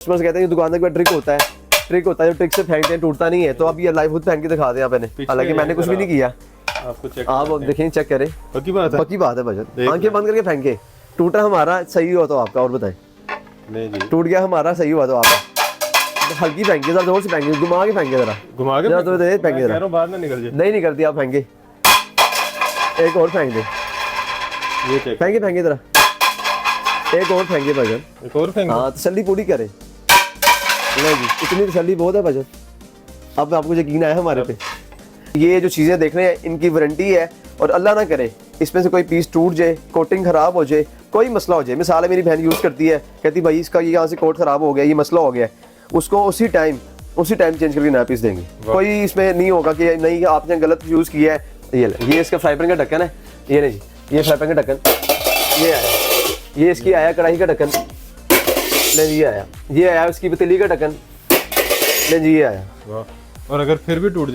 Customers कहते हैं दुकान का ट्रिक होता है, जो ट्रिक से फेंकते हैं टूटता नहीं है। तो अब ये लाइव खुद फेंक के दिखा दें आपने, हालांकि मैंने कुछ भी नहीं किया। आपको चेक आप देखें, चेक करें, पक्की बात है भाईजान। आंखें बंद करके फेंके, टूटा हमारा सही हुआ तो आपका, और बताएं नहीं जी, टूट गया हमारा सही हुआ तो आपका। तो हल्की फेंके, जरा जोर से फेंके, घुमा के फेंके, जरा घुमा के तो फेंके जरा, बाहर ना निकल जाए। नहीं निकलती, आप फेंके, एक और फेंक दे, ये चेक फेंके जरा, एक और फेंके भाईजान, एक और फेंक। हाँ तसल्ली पूरी करें। नहीं जी, इतनी तसल्ली बहुत है भाईजान। अब आपको यकीन आया हमारे पे। ये जो चीज़ें देख रहे हैं इनकी वारंटी है, और अल्लाह ना करे इसमें से कोई पीस टूट जाए, कोटिंग खराब हो जाए, कोई मसला हो जाए। मिसाल है, मेरी बहन यूज़ करती है, कहती भाई इसका ये यहाँ से कोट खराब हो गया, ये मसला हो गया है, उसको उसी टाइम चेंज करके नया पीस देंगे। कोई इसमें नहीं होगा कि नहीं आपने गलत यूज़ किया है। ये इसका फ्राई पैन का ढक्कन है, ये नहीं जी, ये फ्राई पैन का ढक्कन ये आया, ये इसकी आया कढ़ाई का ढक्कन, नहीं ये आया इसकी पतीली का ढक्कन, नहीं जी ये आया। और अगर फिर भी टूट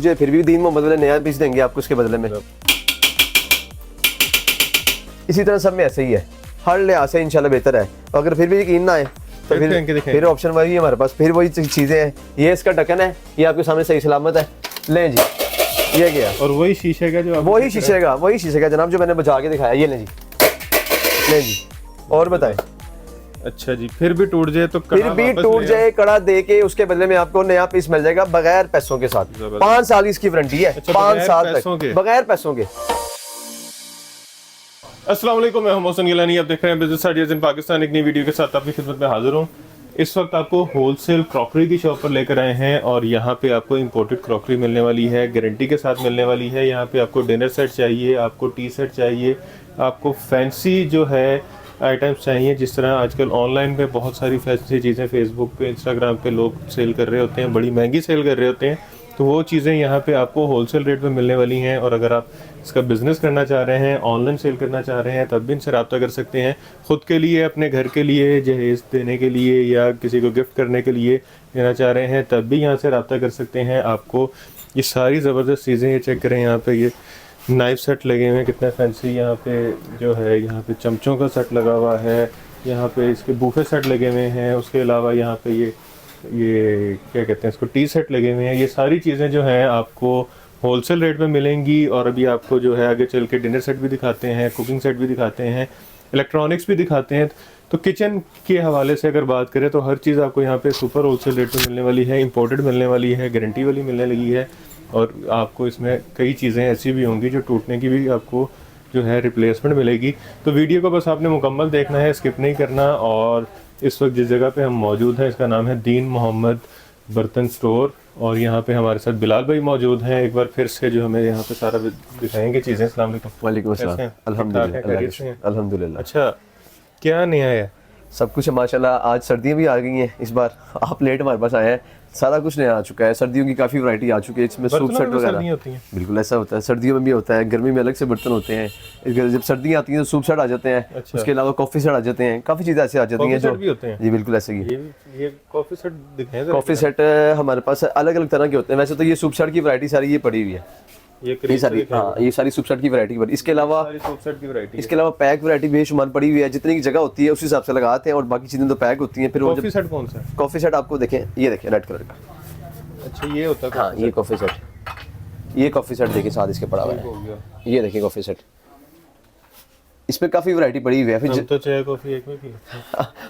जाए, फिर भी दीन मोहम्मद वाले नया पीस देंगे आपको उसके बदले में। इसी तरह सब में ऐसे ही है, हर लिहाज से इंशाल्लाह बेहतर है। अगर फिर भी यकीन ना आए तो फिर ऑप्शन वही है हमारे पास, फिर वही चीजें हैं। ये इसका ढक्कन है, ये आपके सामने सही सलामत है, लें जी, ये गया। और वही शीशे का वही शीशे का जनाब, जो मैंने बजा के दिखाया, ये लें जी। और बताएं, अच्छा जी, फिर भी टूट जाए कड़ा दे के उसके बदले में आपको नया पीस मिल जाएगा बगैर पैसों के साथ। 5 साल इसकी वारंटी है, 5 साल तक बगैर पैसों के। अस्सलाम वालेकुम, मैं मोहसिन गिलानी, आप देख रहे हैं बिजनेस आइडियाज इन पाकिस्तान। एक नई वीडियो के साथ आपकी खिदमत में हाजिर हूँ। इस वक्त आपको होलसेल क्रॉकरी की शॉप पर लेकर आए हैं, और यहाँ पे आपको इंपोर्टेड क्रॉकरी मिलने वाली है, गारंटी के साथ मिलने वाली है। यहाँ पे आपको डिनर सेट चाहिए, आपको टी सेट चाहिए, आपको फैंसी जो है आइटम्स चाहिए। जिस तरह आजकल ऑनलाइन पे बहुत सारी फैंसी चीज़ें फेसबुक पे, इंस्टाग्राम पे लोग सेल कर रहे होते हैं, बड़ी महंगी सेल कर रहे होते हैं, तो वो चीज़ें यहाँ पे आपको होलसेल रेट पे मिलने वाली हैं। और अगर आप इसका बिज़नेस करना चाह रहे हैं, ऑनलाइन सेल करना चाह रहे हैं, तब भी इनसे रब्ता कर सकते हैं। ख़ुद के लिए, अपने घर के लिए जहेज़ देने के लिए, या किसी को गिफ्ट करने के लिए लेना चाह रहे हैं, तब भी यहाँ से रब्ता कर सकते हैं। आपको ये सारी ज़बरदस्त चीज़ें, ये चेक करें, यहाँ पे ये नाइफ सेट लगे हुए हैं, कितना फैंसी। यहाँ पे जो है, यहाँ पे चमचों का सेट लगा हुआ है, यहाँ पे इसके बूफे सेट लगे हुए हैं। उसके अलावा यहाँ पे ये क्या कहते हैं इसको, टी सेट लगे हुए हैं। ये सारी चीज़ें जो हैं आपको होलसेल रेट में मिलेंगी। और अभी आपको जो है आगे चल के डिनर सेट भी दिखाते हैं, कुकिंग सेट भी दिखाते हैं, इलेक्ट्रॉनिक्स भी दिखाते हैं। तो किचन के हवाले से अगर बात करें तो हर चीज़ आपको यहाँ पे सुपर होलसेल रेट में मिलने वाली है, इंपोर्टेड मिलने वाली है, गारंटी वाली मिलने लगी है। और आपको इसमें कई चीज़ें ऐसी भी होंगी जो टूटने की भी आपको जो है रिप्लेसमेंट मिलेगी। तो वीडियो को बस आपने मुकम्मल देखना है, स्किप नहीं करना। और इस वक्त जिस जगह पे हम मौजूद हैं, इसका नाम है दीन मोहम्मद बर्तन स्टोर, और यहाँ पे हमारे साथ बिलाल भाई मौजूद हैं। एक बार फिर से जो हमें यहाँ पे सारा दिखाएंगे चीज़ें। अस्सलाम वालेकुम। वालेकुम अस्सलाम, अल्हम्दुलिल्लाह। अच्छा, क्या नया है? सब कुछ है माशाल्लाह। आज सर्दियाँ भी आ गई हैं, इस बार आप लेट हमारे पास आए हैं, सारा कुछ नया आ चुका है। सर्दियों की काफ़ी वैरायटी आ चुकी है, इसमें सूप सेट वगैरह। बिल्कुल ऐसा होता है, सर्दियों में भी होता है, गर्मी में अलग से बर्तन होते हैं। जब सर्दियाँ आती हैं तो सूप सेट आ जाते हैं। अच्छा। उसके अलावा कॉफ़ी सेट आ जाते हैं, काफ़ी चीज़ें ऐसे आ जाती हैं जो जी बिल्कुल ऐसे ही। ये कॉफ़ी सेट दिखाएं। कॉफ़ी सेट हमारे पास अलग अलग तरह के होते हैं। वैसे तो ये सूप सेट की वैरायटी सारी ये पड़ी हुई है, ये सारी, हाँ ये सारी सूप सेट की वैरायटी पर। इसके अलावा पैक वैरायटी बेशुमार पड़ी हुई है। जितनी की जगह होती है उस हिसाब से लगाते हैं, और बाकी चीजें तो पैक होती हैं। फिर कॉफी सेट कौन सा है? कॉफी सेट आपको देखें, ये देखें रेड कलर का। अच्छा, ये होता है? हाँ, ये कॉफी सेट, ये कॉफी सेट देखिए साथ इसके पड़ा हुआ है। ये देखिए कॉफी सेट, इसमें काफी वैरायटी पड़ी हुई है। फिर तो चाय कॉफी एक में भी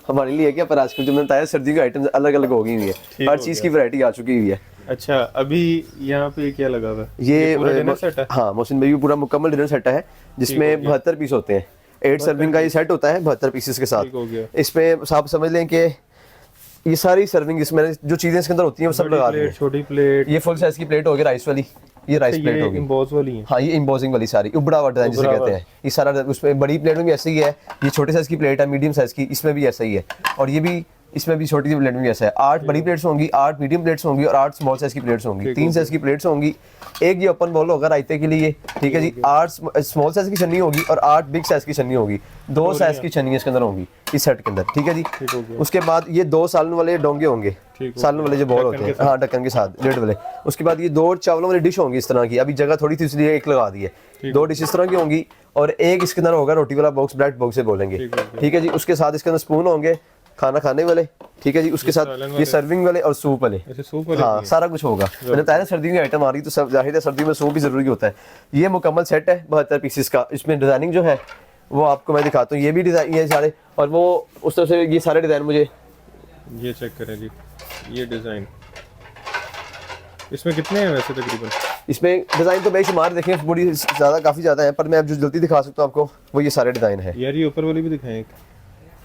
हमारे लिए क्या, पर आजकल जो मैंने बताया सर्दी के आइटम्स अलग अलग हो गई हुई है, हर चीज की वैरायटी आ चुकी हुई है। अच्छा, अभी यहाँ पे क्या लगा हुआ है? ये पूरा डिनर सेट है। हाँ मोहसिन भाई, पूरा मुकम्मल डिनर सेट है, जिसमें 72 पीस होते हैं। 8 सर्विंग का ये सेट होता है 72 पीसेस के साथ। इसमें आप समझ लें कि ये सारी सर्विंग, इसमें जो चीजें इसके अंदर होती हैं वो सब लगा दें। छोटी प्लेट, ये फुल साइज की प्लेट होगी राइस वाली, ये राइस प्लेट होगी एम्बोस वाली है। हाँ, ये एम्बोसिंग वाली सारी उबड़ा हुआ डिजाइन जिसे कहते हैं, ये सारा उसमें बड़ी प्लेट में ऐसे ही है। ये छोटे साइज की प्लेट है, मीडियम साइज की, इसमें भी ऐसा ही है। और ये भी, इसमें भी छोटी सी प्लेट में ऐसा है। 8 बड़ी प्लेट्स होंगी, 8 मीडियम प्लेट्स होंगी, और 8 स्मॉल साइज की प्लेट्स होंगी। 3 साइज की प्लेट्स होंगी। एक ये ओपन बाउल होगा रायते के लिए, ठीक है जी। 8 स्मॉल साइज की छन्नी होगी और 8 बिग साइज की छन्नी होगी। 2 साइज की छन्नी इसके अंदर होंगी इस सेट के अंदर, ठीक है जी। उसके बाद ये 2 सालन वाले डोंगे होंगे, सालन वाले जो बॉल होते हैं, हाँ ढक्कन के साथ लेड वाले। उसके बाद ये 2 चावलों वाली डिश होंगी इस तरह की। अभी जगह थोड़ी थी इसलिए एक लगा दी है। 2 डिश इस तरह की होंगी, और एक इसके अंदर होगा रोटी वाला बॉक्स, ब्रेड बॉक्स से बोलेंगे, ठीक है जी। उसके साथ इसके अंदर स्पून होंगे, खाना खाने वाले, ठीक है जी। उसके साथ ये सर्विंग वाले और सूप वाले, ऐसे सूप वाले हाँ सारा कुछ होगा। मैंने बताया ना सर्दी की आइटम आ रही तो सब जाहिर है सर्दी में सूप भी जरूरी होता है। ये मुकम्मल सेट है 72 पीसेस का। इसमें डिजाइनिंग जो है वो आपको मैं दिखाता हूँ। ये भी डिजाइन ये सारे, और वो उस तरह से ये सारे डिजाइन मुझे ये चेक करें जी, ये डिजाइन इसमें कितने हैं वैसे तकरीबन? इसमें डिजाइन तो बेशुमार देखें, बड़ी ज्यादा काफी ज्यादा है, पर मैं अब जो जल्दी दिखा सकता हूँ आपको वो ये सारे डिजाइन है। यार ये ऊपर वाली भी दिखाएं एक,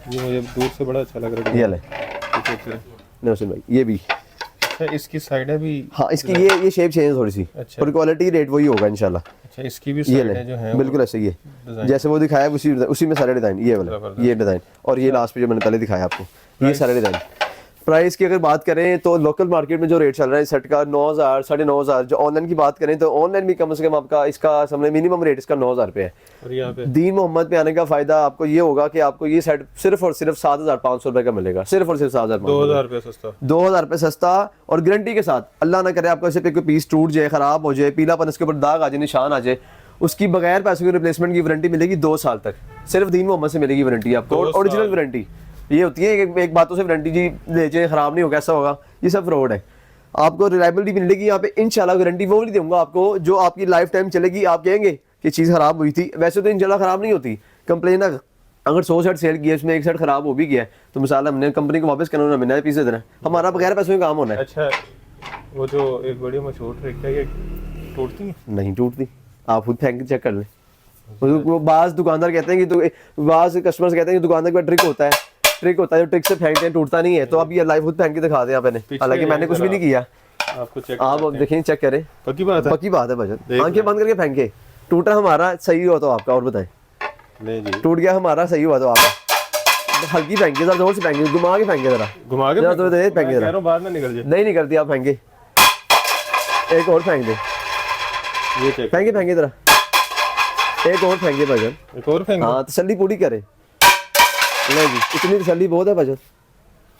ये मुझे दूर से बड़ा अच्छा लग रहा है। ये ले है नौसिन भाई, ये भी अच्छा, इसकी साइड है भी। हाँ इसकी ये शेप चेंज थोड़ी सी, अच्छा। और क्वालिटी रेट वही होगा इंशाल्लाह। अच्छा, इसकी भी ये साइड ले है जो है बिल्कुल ऐसे ही है जैसे वो दिखाया उसी में सारे डिजाइन, ये वाला ये डिजाइन, और ये लास्ट पे जो मैंने पहले दिखाया आपको ये सारे डिजाइन। प्राइस की अगर बात करें तो लोकल मार्केट में जो रेट चल रहा है सेट का 9,000 9,500। जो ऑनलाइन की बात करें तो ऑनलाइन भी कम से कम आपका इसका समझ मिनिमम रेट इसका 9,000 रुपये है। और यहाँ पे दीन मोहम्मद पे आने का फायदा आपको ये होगा कि आपको ये सेट सिर्फ और सिर्फ 7,500 रुपए का मिलेगा, सिर्फ और सिर्फ 7,500, 2,000 रुपये सस्ता, 2,000 रुपये सस्ता, और गारंटी के साथ। अल्लाह ना करे आपको ऐसे पे कोई पीस टूट जाए, खराब हो जाए, पीलापन इसके ऊपर दाग आ जाए, निशान आ जाए, उसकी बगैर पैसों की रिप्लेसमेंट की वारंटी मिलेगी 2 साल तक। सिर्फ दीन मोहम्मद से मिलेगी वारंटी आपको, ओरिजिनल वारंटी। ये होती है एक बातों से वारंटी जी ले जाए खराब नहीं होगा, ऐसा होगा, ये सब फ्रॉड है। आपको रिलायबिलिटी भी मिलेगी यहाँ पे इंशाल्लाह। गारंटी वो नहीं दूंगा आपको जो आपकी लाइफ टाइम चलेगी। आप कहेंगे कि चीज़ खराब हुई थी, वैसे तो इंशाल्लाह खराब नहीं होती। कंप्लेन अगर 100 सेट सेल किया उसमें एक सेट खराब हो भी गया है तो मिसाल हमने कंपनी को वापस करना, हमें नया पीस दे देना, हमारा बगैर पैसों में काम होना है। अच्छा, वो जो एक बड़ी मशहूर ट्रिक है, ये टूटती है? नहीं टूटती, आप खुद फेंक के चेक कर लें। वो बाज दुकानदार कहते हैं कि तो बाज कस्टमर्स कहते हैं कि दुकानदार का ट्रिक होता है जो ट्रिक से फेंकते हैं टूटता नहीं है। तो आप ये लाइव खुद फेंक के दिखा दें आपने, हालांकि मैंने कुछ भी नहीं किया। आपको चेक आप देखें, चेक करें, पक्की बात है भाई, आंखें बंद करके फेंके। टूटा हमारा सही हुआ तो आपका, और बताएं नहीं जी, टूट गया हमारा सही हुआ तो आपका। हल्की फेंके, जरा जोर से फेंके, घुमा के फेंके, जरा घुमा के जरा तो फेंके, कह रहा हूं बाद में निकल जाए। नहीं निकलती, आप फेंके, एक और फेंक दे, ये चेक फेंके जरा, एक और फेंके भजन, एक और फेंक। हाँ तसल्ली पूरी करें। नहीं जी, इतनी तसल्ली बहुत है भजन,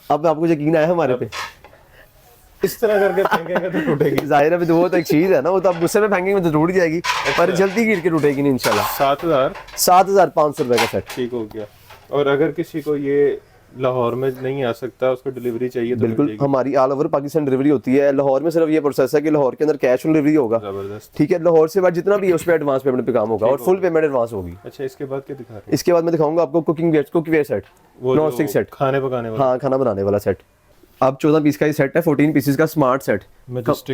अब आपको यकीन आया हमारे पे। इस तरह करके फेंकेंगे तो टूटेगी। जाहिर है वो तो एक चीज है ना, वो तो आप गुस्से में फेंकेंगे तो टूट जाएगी, पर जल्दी गिर के टूटेगी नहीं इंशाल्लाह। 7,500 रुपए का सेट, ठीक हो गया। और अगर किसी को ये लाहौर में नहीं आ सकता, उसको डिलीवरी चाहिए तो बिल्कुल हमारी ऑल ओवर पाकिस्तान डिलीवरी होती है। लाहौर में सिर्फ ये प्रोसेस है कि लाहौर के अंदर कैश ऑन डिलीवरी होगा, जबरदस्त। ठीक है। लाहौर से बाद जितना भी है उस पर एडवांस पेमेंट पे काम होगा और फुल पेमेंट एडवांस होगी। अच्छा, इसके बाद क्या दिखा रहे हैं? इसके बाद मैं दिखाऊंगा आपको cooking set, non stick set, खाने पकाने वाला। हाँ खाना बनाने वाला सेट। अब 14 पीस का ये सेट है, 14 पीसेस का स्मार्ट सेट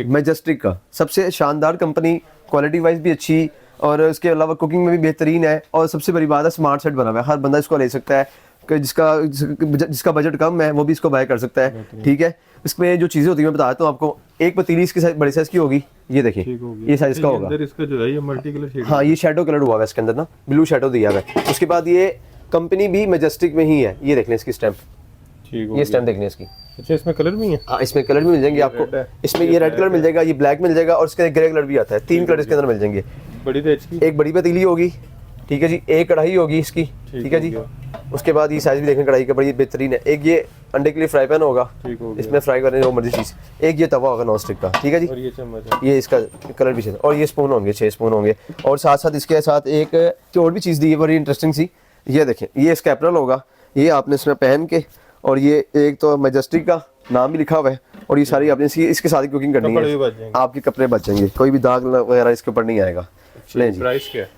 मैजेस्टिक का। सबसे शानदार कंपनी, क्वालिटी वाइज भी अच्छी, और उसके अलावा कुकिंग में भी बेहतरीन है। और सबसे बड़ी बात है स्मार्ट सेट बना हुआ है, हर बंदा इसको ले सकता है, कि जिसका बजट कम है वो भी इसको बाय कर सकता है, ठीक है। इसमें जो चीज़ें होती है मैं बताता हूँ आपको। एक पतीली इसकी बड़े साइज की होगी, ये देखिए ये साइज का होगा। इसका जो है ये मल्टी कलर शेड, हाँ ये शेडो कलर हुआ है इसके अंदर ना, ब्लू शेडो दिया हुआ है। उसके बाद ये कंपनी भी मैजेस्टिक में ही है, ये देख लें इसकी स्टैम्प, ये स्टैम्प देख लें इसकी। अच्छा, इसमें कलर भी है? हाँ इसमें कलर भी मिल जाएंगे आपको, इसमें ये रेड कलर मिल जाएगा, ये ब्लैक मिल जाएगा, और इसके ग्रे कलर भी आता है। 3 कलर इसके अंदर मिल जाएंगे। बड़ी तेज की एक बड़ी पतीली होगी, ठीक है जी, एक कढ़ाई होगी इसकी, ठीक है जी। उसके बाद ये साइज भी देखें कढ़ाई का बड़ी बेहतरीन है। एक ये अंडे के लिए फ्राई पैन होगा, इसमें फ्राई करने जो मर्जी चीज़। एक ये तवा होगा नॉन स्टिक का, ठीक है जी। और ये चम्मच है, ये इसका कलर भी है। और ये स्पून होंगे, 6 स्पून होंगे। और साथ साथ इसके साथ एक और भी चीज़ दी है बड़ी इंटरेस्टिंग सी, ये देखें, ये स्कैपरल होगा, ये आपने इसमें पहन के, और ये एक तो मैजेस्टिक का नाम भी लिखा हुआ है, और ये सारी आपने इसके साथ ही कुकिंग करनी है, आपके कपड़े बच जाएंगे, कोई भी दाग वगैरह इसके ऊपर नहीं आएगा। लें जी, प्राइस क्या है?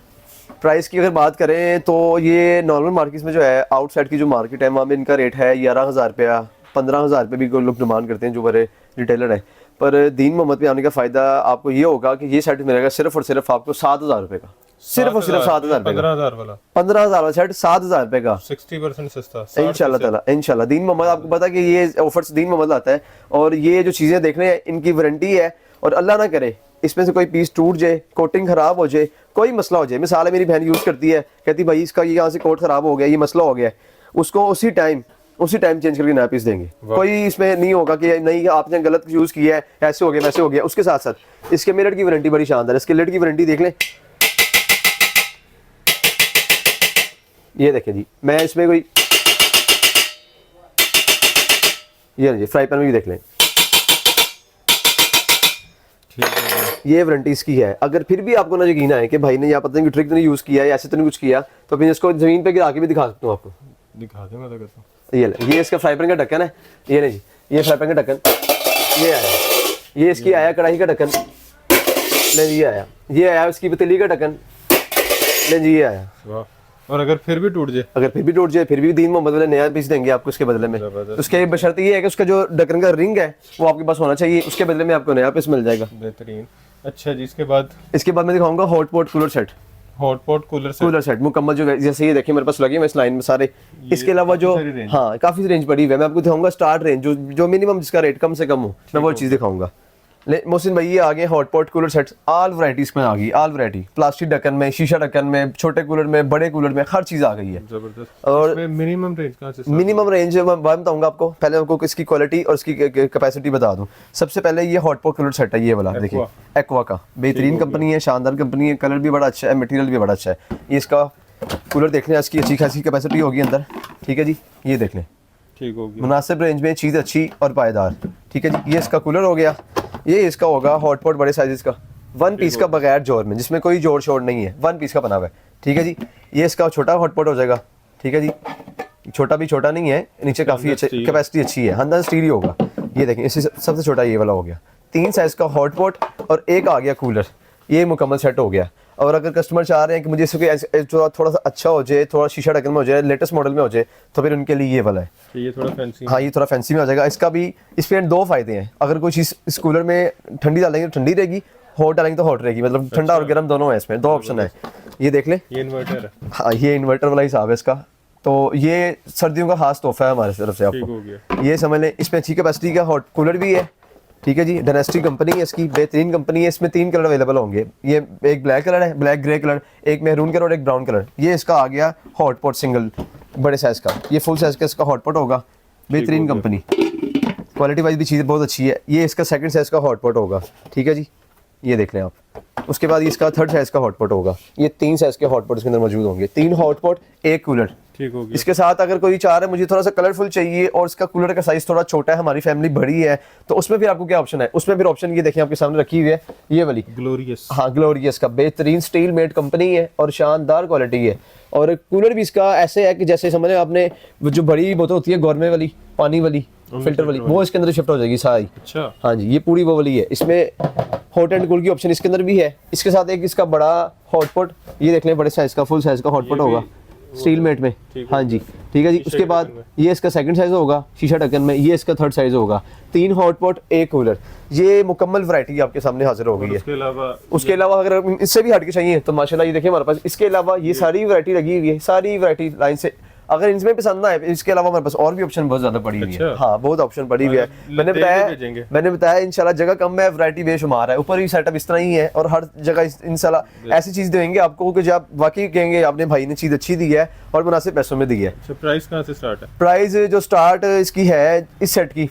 प्राइस की अगर बात करें तो ये नॉर्मल मार्केट में जो है, आउटसाइड की जो मार्केट है वहाँ में इनका रेट है 11,000 रुपया, 15,000 रुपये भी लोग डिमांड करते हैं जो बड़े रिटेलर है। पर दीन मोहम्मद पे आने का फ़ायदा आपको ये होगा कि ये सेट मिलेगा सिर्फ और सिर्फ आपको 7,000 रुपये का, सिर्फ और सिर्फ 7,000 रुपये का। 15,000 वाला 15,000 वाला सेट 7,000 रुपये का, 60% सस्ता इंशाल्लाह ताला, इंशाल्लाह। दीन मोहम्मद, आपको पता है कि ये ऑफर्स दीन मोहम्मद आता है, और ये जो चीज़ें देख रहे हैं इनकी वारंटी है, और अल्लाह ना करे इसमें से कोई पीस टूट जाए, कोटिंग खराब हो जाए, कोई मसला हो जाए। मिसाल है, मेरी बहन यूज़ करती है, कहती भाई इसका ये यहाँ से कोट खराब हो गया, ये मसला हो गया है, उसको उसी टाइम चेंज करके नया पीस देंगे। कोई इसमें नहीं होगा कि नहीं आपने गलत यूज़ किया है, ऐसे हो गया वैसे हो गया। उसके साथ साथ इसके मिरर की वारंटी बड़ी शानदार है, इसके लिड की वारंटी देख लें, ये देखें जी। मैं इसमें कोई ये जी फ्राई पैन में भी देख लें, ये वारंटी इसकी है। अगर फिर भी आपको ना यकीन आए कि भाई ने या पता नहीं ट्रिक नहीं यूज़ किया है, ऐसे तो नहीं कुछ किया, तो फिर इसको ज़मीन पे गिरा के भी दिखा सकता हूँ आपको, दिखा दे, मैं तो कहता हूँ। ये इसका फ्राई पैन का ढक्कन है, ये नहीं जी, ये फ्राई पैन का ढक्कन ये आया, ये इसकी आया कढ़ाई का ढक्कन, ले जी ये आया उसकी पतीली का ढक्कन, ले जी ये आया। वाह। और अगर फिर भी टूट जाए, अगर फिर भी टूट जाए फिर भी दीन मोहम्मद वाले नया पीस देंगे आपको उसके बदले में। उसके बशर्ते ये है कि उसका जो ढक्कन का रिंग है वो आपके पास होना चाहिए, उसके बदले में आपको नया पीस मिल जाएगा। बेहतरीन। अच्छा जी, इसके बाद मैं दिखाऊंगा hot pot cooler set. Hot pot cooler set मुकम्मल जो है, जैसे ये देखिए मेरे पास लगे हैं इस लाइन में सारे। इसके अलावा जो हाँ काफी रेंज पड़ी हुई है, मैं आपको दिखाऊंगा स्टार्ट रेंज जो मिनिमम जिसका रेट कम से कम हो, मैं वो चीज दिखाऊंगा। मोहसिन भाई ये आ गए hot pot cooler sets, all varieties में आ गई, ऑल वैरायटी, प्लास्टिक ढक्कन में, शीशा ढक्कन में, छोटे कूलर में, बड़े कूलर में, हर चीज आ गई है। जबरदस्त। और मिनिमम रेंज कहाँ से? मिनिमम रेंज मैं बताऊंगा आपको, पहले आपको इसकी क्वालिटी और इसकी कैपेसिटी बता दूं। सबसे पहले ये हॉट पॉट कूलर सेट है, ये वाला देखिए, एक्वा का, बेहतरीन कंपनी है, शानदार कंपनी है, कलर भी बड़ा अच्छा है, मटेरियल भी बड़ा अच्छा है। ये इसका कूलर देख लें, इसकी अच्छी खासी कैपेसिटी होगी अंदर, ठीक है जी, ये देख लें, ठीक होगी, मुनासिब रेंज में, चीज़ अच्छी और पायदार, ठीक है जी। ये इसका कूलर हो गया। ये इसका होगा हॉट पॉट बड़े साइज का, 1 पीस का, बगैर जोर में, जिसमें कोई जोड़ शोड़ नहीं है, 1 पीस का बना हुआ है, ठीक है जी। ये इसका छोटा हॉट पॉट हो जाएगा, ठीक है जी, छोटा भी छोटा नहीं है, नीचे काफ़ी अच्छी कैपेसिटी अच्छी है, अंदर स्टील ही होगा। ये देखें, इससे सबसे छोटा ये वाला हो गया, 3 साइज का हॉट पॉट और एक आ गया कूलर, ये मुकम्मल सेट हो गया। और अगर कस्टमर चाह रहे हैं कि मुझे इसको थोड़ा सा अच्छा हो जाए, थोड़ा शीशा ढक्कन में हो जाए, लेटेस्ट मॉडल में हो जाए, तो फिर उनके लिए ये वाला है, ये थोड़ा फैंसी। हाँ, ये थोड़ा फैंसी में हो जाएगा। इसका भी इसमें 2 फायदे हैं, अगर कोई चीज़ इस कूलर में ठंडी डालेंगे तो ठंडी रहेगी, हॉट डालेंगे तो हॉट रहेगी, मतलब ठंडा और गर्म दोनों है, इसमें 2 ऑप्शन है। ये देख लें, ये इन्वर्टर है, हाँ, ये इन्वर्टर वाला हिसाब है इसका, तो ये सर्दियों का खास तोहफा है हमारे तरफ से आपको, ये समझ लें। इसमें अच्छी कैपेसिटी का हॉट कूलर भी है, ठीक है जी, डायनेस्टी कंपनी है इसकी, बेहतरीन कंपनी है। इसमें 3 कलर अवेलेबल होंगे, ये एक ब्लैक कलर है, ब्लैक ग्रे कलर, एक मैरून कलर और एक ब्राउन कलर। ये इसका आ गया हॉट पॉट सिंगल बड़े साइज का, ये फुल साइज का इसका हॉट पॉट होगा, बेहतरीन कंपनी, क्वालिटी वाइज भी चीज़ बहुत अच्छी है। ये इसका सेकंड साइज का हॉट पॉट होगा, ठीक है जी, ये देख लें आप। उसके बाद इसका 3rd साइज का हॉट पॉट होगा, ये 3 साइज के हॉट पॉट इसके अंदर मौजूद होंगे, 3 हॉट पॉट, 1 कूलर, ठीक होगी। इसके साथ अगर कोई चाह रहा है मुझे थोड़ा सा कलरफुल चाहिए और इसका कूलर का साइज थोड़ा छोटा है, हमारी फैमिली बड़ी है, तो उसमें फिर आपको क्या ऑप्शन है? उसमें फिर ऑप्शन ये देखें आपके सामने रखी हुई है, ये वाली ग्लोरियस, हाँ, ग्लोरियस का बेहतरीन स्टील मेड कंपनी है और शानदार क्वालिटी है। और कूलर भी इसका ऐसे है कि जैसे समझ लें आपने जो बड़ी बोतल होती है गौरमे वाली, पानी वाली, फिल्टर वाली, वो इसके अंदर शिफ्ट हो जाएगी सारी। अच्छा, हाँ जी, ये पूरी वो वाली है। इसमें हॉट एंड कूल की ऑप्शन इसके अंदर भी है। इसके साथ एक इसका बड़ा हॉटपॉट, ये देख लें, बड़े साइज का, फुल साइज का हॉटपॉट होगा स्टील मेट में, हाँ जी, ठीक है जी। उसके बाद ये इसका सेकंड साइज होगा शीशा ढक्कन में, ये इसका 3rd साइज होगा, 3 हॉटपॉट, 1 कूलर। ये मुकम्मल वैरायटी आपके सामने हाजिर हो गई है। उसके अलावा अगर इससे भी हटके चाहिए तो माशाल्लाह ये देखिए हमारे पास इसके अलावा ये सारी वैरायटी लगी हुई है, सारी वैरायटी लाइन से। अगर इनमें पसंद ना आए, इसके अलावा हमारे पास और भी ऑप्शन बहुत ज्यादा पड़ी हुई है। हाँ, बहुत ऑप्शन पड़ी हुई है। मैंने बताया इंशाल्लाह जगह कम है, वैरायटी बेशुमार है, ऊपर ही सेटअप इस तरह ही है और हर जगह इंशाल्लाह ऐसी चीज देंगे आपको कि जब वाकई कहेंगे आपने भाई ने चीज अच्छी दी है और मुनासिब पैसों में दी है। प्राइस कहाँ से स्टार्ट है? प्राइस जो स्टार्ट इसकी है इस सेट की,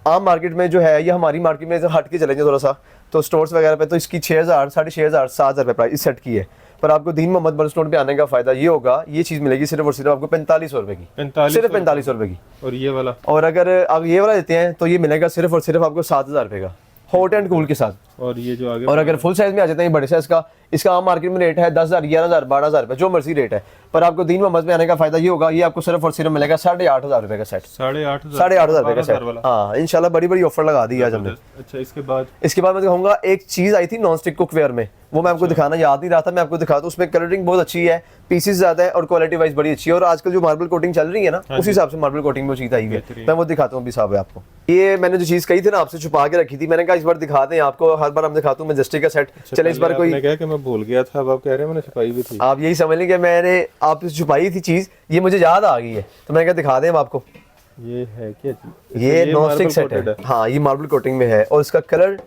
आम मार्केट में जो है, ये हमारी मार्केट में हट के चलेंगे थोड़ा सा तो स्टोर्स वगैरह पे, तो इसकी 6000, 6500, 7000 रुपये प्राइस इस सेट की है। पर आपको दीन मोहम्मद बल स्टोर पे आने का फायदा ये होगा, ये चीज मिलेगी सिर्फ और सिर्फ आपको 4500 रुपए की, सिर्फ 4500 रुपए की। और ये वाला, और अगर आप ये वाला लेते हैं तो ये मिलेगा सिर्फ और सिर्फ आपको 7000 रुपए का, हॉट एंड कूल के साथ। और ये जो आगे, और अगर फुल साइज में आ जाते हैं बड़े साइज का, इसका आम मार्केट में रेट है 10,000, 11,000, 12,000 रुपए, जो मर्जी रेट है। पर आपको दीन मोहम्मद में आने का फायदा ये होगा, ये आपको सिर्फ और सिर्फ मिलेगा 8,500 रुपए का सेट, 8,500 रुपए का सेट। हाँ, इंशाल्लाह बड़ी बड़ी ऑफर लगा दी आज हमने। अच्छा, इसके बाद मैं दिखाऊंगा एक चीज आई थी नॉन स्टिक कुकवेयर में, वो मैं आपको दिखाना याद नहीं रहा था, मैं आपको दिखाता हूँ। उसमें कलरिंग बहुत अच्छी है, पीसेस ज्यादा है और क्वालिटी वाइज बड़ी अच्छी है। और आजकल जो मार्बल कोटिंग चल रही है ना, उस हिसाब से मार्बल कोटिंग में चीज आई है, मैं वो दिखाता हूँ अभी साहब आपको। ये मैंने जो चीज कही थी ना आपसे छुपा के रखी थी, मैंने कहा इस बार दिखा दें आपको, हर बार हम दिखाता हूँ मैजेस्टिक का सेट। चले इस बार कोई क्या कि मैं भूल गया था, अब आप कह रहे हैं मैंने छुपाई भी थी, आप यही समझ लें कि मैंने आपसे छुपाई थी चीज, ये मुझे याद आ गई है, तो मैंने कहा दिखा दें आपको। ये है क्या चीज? ये नॉन स्टिक सेट है, हाँ, ये मार्बल कोटिंग में है और इसका कलर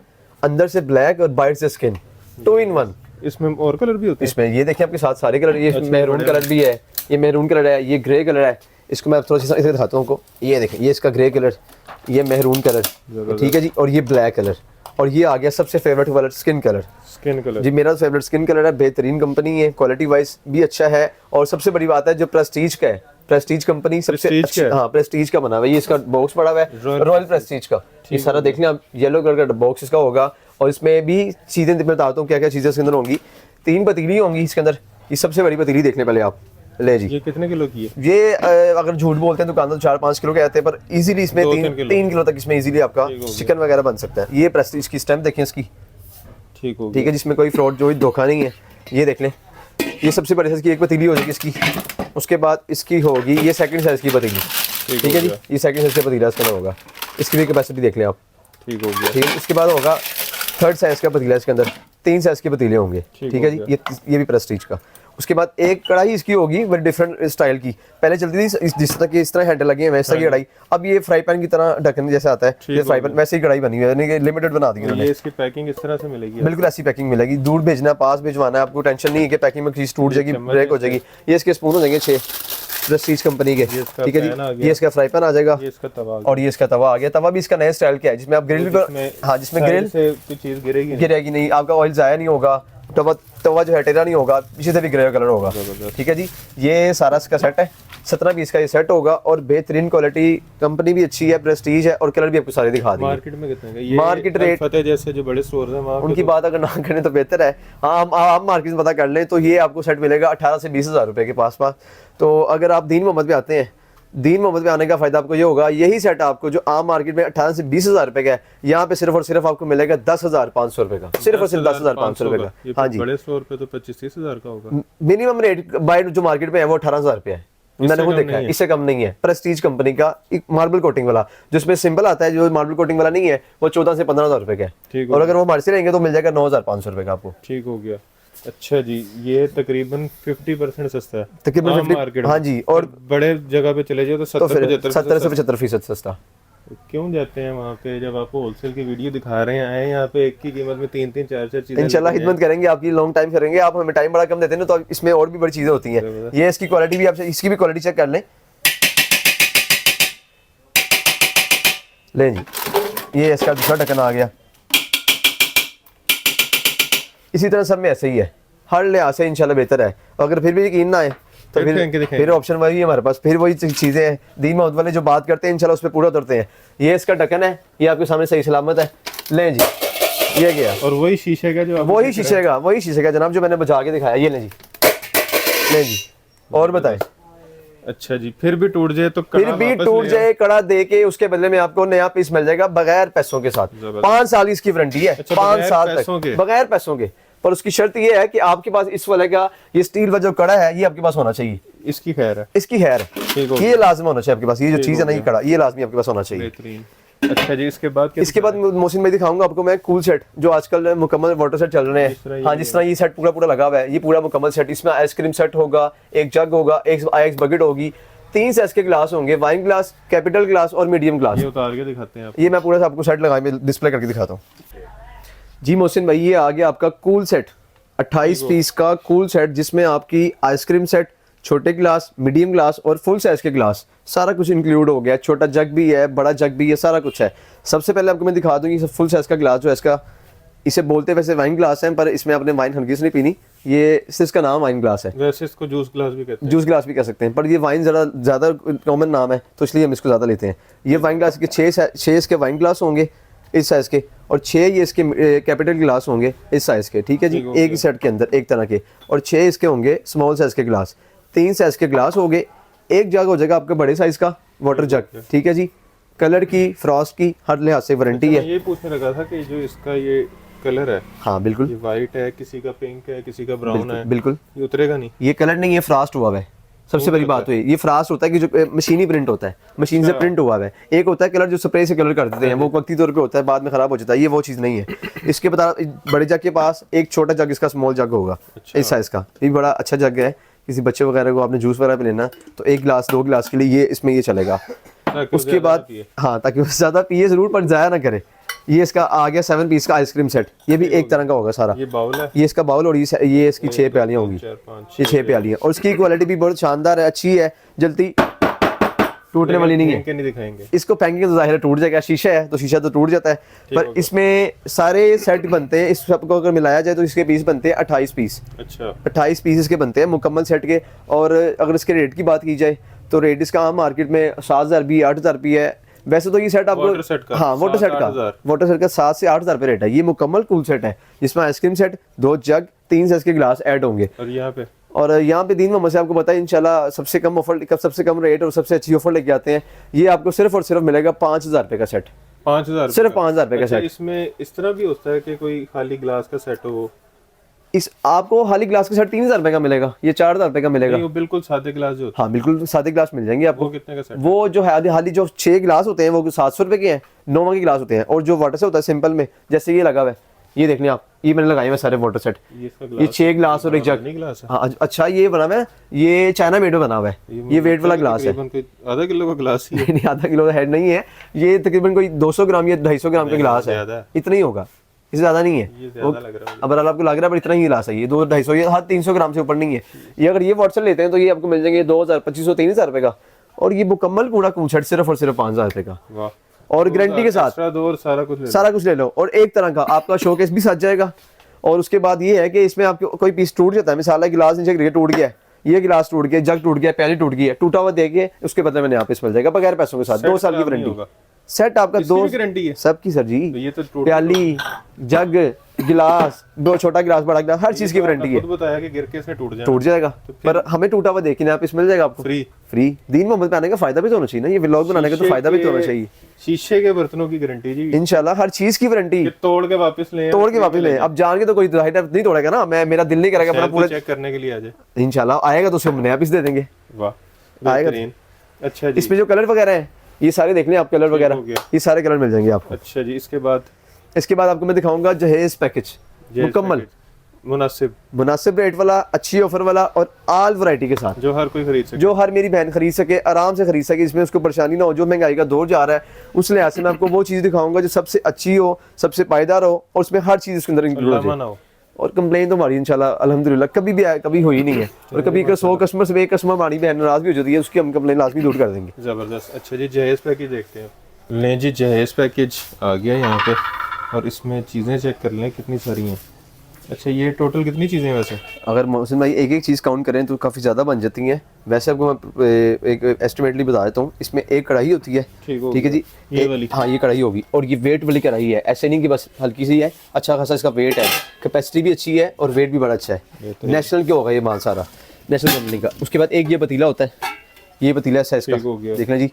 अंदर से ब्लैक और बाहर से स्किन, 2 in 1। इसमें और कलर भी होते हैं? इसमें ये देखिए आपके साथ सारे कलर, ये मैरून कलर भी है, ये मैरून कलर है, ये ग्रे कलर है। इसको मैं थोड़ा सा इसे दिखाता हूँ आपको, ये देखें, ये इसका ग्रे कलर, ये मैरून कलर, ठीक है जी, और ये ब्लैक कलर, और ये आ गया सबसे फेवरेट कलर स्किन कलर जी, मेरा फेवरेट स्किन कलर है। बेहतरीन कंपनी है, क्वालिटी वाइज भी अच्छा है, और सबसे बड़ी बात है जो प्रेस्टीज का है, प्रेस्टीज कंपनी सबसे अच्छा, हाँ, प्रेस्टीज का बना हुआ है। ये इसका बॉक्स पड़ा हुआ है रॉयल प्रेस्टीज का, ये सारा देख लें आप, येलो कलर का बॉक्स इसका होगा। और इसमें भी चीजें मैं बताता हूँ क्या क्या चीजें इसके अंदर होंगी। 3 पतीली होंगी इसके अंदर, ये सबसे बड़ी पतीली देख लें पहले आप, ले जी, ये कितने किलो की है? ये अगर झूठ बोलते हैं दुकानदार 4-5 किलो के आते हैं, पर इजीली इसमें 3 किलो तक इसमें इजीली आपका चिकन वगैरह बन सकता है। ये प्रेस्टीज की स्टैम्प देखें इसकी, ठीक हो ठीक है, जिसमें कोई फ्रॉड जो धोखा नहीं है। ये देख लें, ये सबसे बड़ी साइज की एक पतीली हो जाएगी इसकी। उसके बाद इसकी होगी ये सेकंड साइज की पतीली, ठीक है जी, ये सेकंड साइज का पतीला इसका होगा। इसकी भी कैपेसिटी देख लें आप, ठीक हो गया। ठीक है, इसके बाद होगा थर्ड साइज का पतीला, इसके अंदर 3 साइज के पतीले होंगे, ठीक है जी, ये भी प्रेस्टीज का। उसके बाद एक कढ़ाई इसकी होगी बड़ी डिफरेंट स्टाइल की। पहले चलती थी जिस तरह की इस तरह हैंडल लगे हैं वैसा की कढ़ाई, अब ये फ्राई पैन की तरह ढक्कन जैसा आता है, ये फ्राई पैन वैसे ही कढ़ाई बनी हुई है, यानी कि लिमिटेड बना दी है। ये इसकी पैकिंग इस तरह से मिलेगी? बिल्कुल ऐसी पैकिंग मिलेगी। दूर भेजना है, पास भिजवाना है, आपको टेंशन नहीं है कि पैकिंग में चीज टूट जाएगी, ब्रेक हो जाएगी। ये इसके स्पून हो जाएंगे 6 प्रेस्टीज कंपनी के, ठीक है जी। ये इसका फ्राई पैन आ जाएगा, ये इसका तवा, और ये इसका तवा आ गया। तवा भी इसका नया स्टाइल का है जिसमें आप ग्रिल, हाँ जिसमें ग्रिल से कोई चीज गिरेगी नहीं, आपका ऑयल जाया नहीं होगा, तवा जो है टेढ़ा नहीं होगा, पीछे से भी ग्रे कलर होगा, ठीक है जी। ये सारा इसका सेट है, 17 पीस का ये सेट होगा, और बेहतरीन क्वालिटी, कंपनी भी अच्छी है, प्रेस्टीज है, और कलर भी आपको सारे दिखा देंगे। मार्केट में कितने का ये? मार्केट रेट फतेह जैसे जो बड़े स्टोर हैं वहाँ उनकी बात अगर ना करें तो बेहतर है। हाँ, हम मार्केट में पता कर लें तो ये आपको सेट मिलेगा 18 से 20 हज़ार रुपए के पास। तो अगर आप दीन मोहम्मद पे आते हैं, दीन मोहम्मद पे आने का फायदा आपको ये होगा, यही सेट आपको जो आम मार्केट में 18 से 20 हज़ार रुपए का है, यहाँ पे सिर्फ और सिर्फ आपको मिलेगा 10,500 रुपए का, सिर्फ और सिर्फ 10,500 रुपए का। हाँ जी, बड़े स्टोर पे तो 25-30 हज़ार का होगा मिनिमम रेट बाय जो मार्केट में है वो 18,000 रुपए है, मैंने वो देखा है, इससे कम नहीं है। प्रेस्टीज कंपनी का एक मार्बल कोटिंग वाला जिसमें सिंपल आता है, जो मार्बल कोटिंग वाला नहीं है वो 14 से 15 हज़ार रुपए का है, और अगर वो हमारे से रहेंगे तो मिल जाएगा 9,500 रुपए का आपको। ठीक हो गया। अच्छा जी, ये तकरीबन 50% सस्ता है तकरीबन 50, मार्केट। हाँ जी, और बड़े जगह पे चले जाओ तो 70 से 75% सस्ता। क्यों जाते हैं वहाँ पे जब आपको होलसेल की वीडियो दिखा रहे हैं? आए यहाँ पे एक की कीमत में 3-3 4-4 चीजें। इंशाल्लाह खिदमत करेंगे आपकी, लॉन्ग टाइम करेंगे। आप हमें टाइम बड़ा कम देते हैं ना, तो इसमें और भी बड़ी चीजें होती हैं। ये इसकी क्वालिटी भी, आप इसकी भी क्वालिटी चेक कर लें। ले जी, ये इसका दूसरा ढक्कन आ गया। इसी तरह सब में ऐसे ही है, हर लिहाज से इंशाल्लाह बेहतर है। अगर फिर भी यकीन ना आए तो फिर ऑप्शन वही है हमारे पास, फिर वही चीजें हैं दीन मोहम्मद वाले जो बात करते हैं इंशाल्लाह उस पर पूरा उतरते हैं। ये इसका ढक्कन है, ये आपके सामने सही सलामत है। लें जी, ये गया, और वही शीशे का जो वही शीशे का जनाब जो मैंने बुझा के दिखाया। ये लें जी, लें जी, और बताएं। अच्छा जी, फिर भी टूट जाए तो कड़ा दे के उसके बदले में आपको नया पीस मिल जाएगा बगैर पैसों के साथ। 5 साल इसकी वारंटी है, 5 साल तक बगैर पैसों के। पर उसकी शर्त ये है कि आपके पास इस वाले का ये स्टील का जो कड़ा है ये आपके पास होना चाहिए। इसकी खैर है, इसकी खैर है, ये लाजमी होना चाहिए आपके पास। ये जो चीज है ना, ये कड़ा, ये लाजमी आपके पास होना चाहिए। अच्छा जी, इसके बाद मोहसिन भाई दिखाऊंगा आपको मैं कूल सेट, जो आजकल मुकम्मल वाटर सेट चल रहे हैं। हाँ, जिस तरह ये सेट पूरा लगा हुआ है, ये पूरा मुकम्मल सेट। इसमें आइसक्रीम सेट होगा, एक जग होगा, एक आईएक्स बकेट होगी, 3 साइज के ग्लास होंगे, वाइन ग्लास, कैपिटल ग्लास और मीडियम ग्लास। ये उतार के दिखाते हैं आप। ये मैं पूरा आपको सेट लगा के डिस्प्ले करके दिखाता हूँ जी। मोहसिन भाई, ये आ गया आपका कूल सेट, 28 पीस का कूल सेट, जिसमें आपकी आइसक्रीम सेट, छोटे ग्लास, मीडियम ग्लास और फुल साइज के ग्लास सारा कुछ इंक्लूड हो गया। छोटा जग भी है, बड़ा जग भी है, सारा कुछ है। सबसे पहले आपको मैं दिखा दूँ, ये फुल साइज का ग्लास जो है इसका, इसे बोलते वैसे वाइन ग्लास है, पर इसमें आपने वाइन हल्की से नहीं पीनी, ये सिर्फ इसका नाम वाइन ग्लास है। वैसे इसको जूस ग्लास भी कहते हैं, जूस ग्लास भी कह सकते हैं, पर ये वाइन ज़्यादा कॉमन नाम है तो इसलिए हम इसको ज़्यादा लेते हैं। ये वाइन ग्लास के 6 इसके वाइन ग्लास होंगे इस साइज़ के, और 6 ये इसके कैपिटल ग्लास होंगे इस साइज़ के, ठीक है जी, एक ही सेट के अंदर एक तरह के। और 6 इसके होंगे स्मॉल साइज़ के ग्लास, 3 साइज़ के ग्लास हो गए। एक जग हो जाएगा आपका बड़े साइज़ का वाटर जग, ठीक है जी। कलर की, फ्रॉस्ट की, हर लिहाज से वारंटी है। ये पूछने लगा था कि जो इसका ये कलर है, हाँ बिल्कुल, ये वाइट है, किसी का पिंक है, किसी का ब्राउन है, बिल्कुल ये उतरेगा नहीं। ये कलर नहीं है, फ्रॉस्ट हुआ है। सबसे बड़ी बात हुई, ये फ्रास्ट होता है कि जो मशीनी प्रिंट होता है, मशीन से प्रिंट हुआ है। एक होता है कलर जो स्प्रे से कलर कर देते हैं, वो वक्ती तौर पे होता है, बाद में खराब हो जाता है, ये वो चीज़ नहीं है। इसके बता, बड़े जग के पास एक छोटा जग, इसका स्मॉल जग होगा इस साइज़ का, ये बड़ा अच्छा जग है। किसी बच्चे वगैरह को आपने जूस वगैरह पे लेना तो 1 गिलास 2 गिलास के लिए ये इसमें ये चलेगा। उसके बाद हाँ, ताकि वो ज़्यादा पिए ज़रूर पर ज़ाया ना करे। ये इसका आ गया 7 पीस का आइसक्रीम सेट, ये भी एक तरह का होगा सारा। ये बाउल है, ये इसका बाउल, और ये इसकी 6 प्यालियाँ होंगी, ये 6 प्यालियाँ। और इसकी क्वालिटी भी बहुत शानदार है, अच्छी है, जल्दी टूटने वाली नहीं है। नहीं दिखाएंगे इसको फेंकेंगे तो जाहिर टूट जाएगा, शीशा है तो शीशा तो टूट जाता है। पर इसमें सारे सेट बनते हैं, इस सबको अगर मिलाया जाए तो इसके पीस बनते हैं 28 पीस। अच्छा, 28 पीस इसके बनते हैं मुकम्मल सेट के। और अगर इसके रेट की बात की जाए तो रेट इसका आम मार्केट में 7,000 भी 8,000 भी है। वैसे तो ये सेट आपको वाटर सेट का, हाँ वाटर सेट का 7 से 8,000 रुपये रेट है। ये मुकम्मल कूल सेट है जिसमें आइसक्रीम सेट, 2 जग, 3 साइज के गिलास ऐड होंगे। और यहाँ पे और यहाँ पे दीन मोहम्मद से आपको बताया इंशाल्लाह सबसे कम ऑफर, सबसे कम रेट और सबसे अच्छी ऑफर लेके आते हैं। ये आपको सिर्फ और सिर्फ मिलेगा 5,000 रुपये का सेट, 5,000 सिर्फ 5,000 रुपये का अच्छा, सेट। इसमें इस तरह भी होता है कि कोई खाली ग्लास का सेट हो? इस आपको खाली ग्लास का सेट 3,000 रुपये का मिलेगा, ये 4,000 रुपये का मिलेगा। नहीं, वो बिल्कुल सादे ग्लास जो होते हाँ बिल्कुल सादे ग्लास मिल जाएंगे हैं, आपको। वो कितने का सेट? वो जो है हाली जो 6 गिलास होते हैं वो 700 रुपये के हैं, 9 के गिलास होते हैं। और जो वाटर से होता है सिंपल में, जैसे ये लगा हुआ है, ये देख लें आप, ये मैंने लगाए हुए सारे वाटर सेट, इसका ये 6 गिलास और एक जग। नहीं ग्लास है? हाँ अच्छा, ये बना हुआ है, ये चाइना मेड में बना हुआ है, ये वेट वाला ग्लास है। तकरीबन कोई आधा किलो का ग्लास ही है। नहीं आधा किलो का हेड नहीं है, ये तकरीबन कोई 200 ग्राम या 250 ग्राम का गिलास है, ज्यादा है। इतना ही होगा, इससे ज्यादा नहीं है। ये ज्यादा लग रहा है। अब अगर आपको लग रहा है पर इतना ही गिलास है, ये 200-250, ये 300 ग्राम से ऊपर नहीं है। ये अगर ये वाटर लेते हैं तो ये आपको मिल जाएंगे 2,000, 2,500-3,000 रुपये का। और ये मुकम्मल पूरा कूचट सिर्फ और सिर्फ 5,000 रुपये का, वाह, और गारंटी के साथ एक्स्ट्रा दो और सारा कुछ ले लो। सारा कुछ ले लो। और एक तरह का आपका शोकेस भी सज जाएगा। और उसके बाद ये है कि इसमें आपको कोई पीस टूट जाता है, मिसाल है गिलास नीचे गिर के टूट गया है, ये गिलास टूट गया, जग टूट गया, प्याली टूट गई है, टूटा हुआ देके उसके बदले में यहाँ पे मिल जाएगा बगैर पैसों के साथ, 2 साल की वारंटी। सेट आपका इसकी 2 भी गारंटी है? सबकी सर जी, तो ये तो टोटल प्याली, जग, गिलास, 2 छोटा गिलास, बड़ा गिलास, हर चीज की वारंटी है। खुद बताया कि गिर के इसमें टूट टूट जाएगा, पर हमें टूटा हुआ देखिए ना आप, इसमें मिल जाएगा आपको फ्री। फ्री। दीन मोहम्मद पे आने का फायदा भी तो होना चाहिए ना, ये व्लॉग बनाने का तो फायदा भी तो होना चाहिए। शीशे के बर्तनों की गारंटी जी, इंशाल्लाह हर चीज की वारंटी, ये तोड़ के वापस ले, तोड़ के वापस ले। अब जान के तो कोई राइटर नहीं तोड़ेगा ना, मैं मेरा दिल नहीं करेगा अपना पूरा चेक करने के लिए आ जाए। इंशाल्लाह आएगा तो उसे हम नया पीस दे देंगे। वाह आएगा। बेहतरीन। अच्छा जी, इसमें जो कलर वगैरह है ये सारे देख लें आप, कलर हो वगैरह गया। ये सारे कलर मिल जाएंगे आपको। अच्छा जी, इसके बाद इसके बाद आपको मैं दिखाऊंगा जहेज पैकेज, मुकम्मल मुनासिब, मुनासिब रेट वाला, अच्छी ऑफर वाला और ऑल वैरायटी के साथ, जो हर कोई खरीद सके, जो हर मेरी बहन खरीद सके, आराम से खरीद सके, इसमें उसको परेशानी ना हो। जो महंगाई का दौर जा रहा है उस लिहाज से मैं आपको वो चीज़ दिखाऊंगा जो सबसे अच्छी हो, सबसे पायदार हो, और उसमें हर चीज़ उसके अंदर इंक्लूड अल्लाह हो। ना हो। और कंप्लेन तो हमारी इंशाल्लाह अल्हम्दुलिल्लाह कभी भी कभी हुई नहीं है। और कभी 100 कस्टमर से एक कस्टमर हमारी बहन नाराज भी हो जाती है, उसकी हम कंप्लेन लाजमी दूर कर देंगे। ज़बरदस्त। अच्छा जी, जहेज पैकेज देखते हैं। लें जी, जहेज पैकेज आ गया यहाँ पे, और इसमें चीज़ें चेक कर लें कितनी सारी हैं। अच्छा, ये टोटल कितनी चीज़ें हैं वैसे? अगर मोहसिन भाई एक एक चीज़ काउंट करें तो काफ़ी ज़्यादा बन जाती हैं। वैसे आपको मैं एक एस्टिमेटली बता देता हूँ, इसमें एक कढ़ाई होती है, ठीक है जी, ये वाली? हाँ ये कढ़ाई होगी, और ये वेट वाली कढ़ाई है, ऐसे नहीं कि बस हल्की सी है, अच्छा खासा इसका वेट है, कैपेसिटी भी अच्छी है और वेट भी बड़ा अच्छा है। नेशनल क्या होगा ये माल सारा, नेशनल कंपनी का। उसके बाद एक ये पतीला होता है, ये पतीला साइज का, हो गया। देखना जी,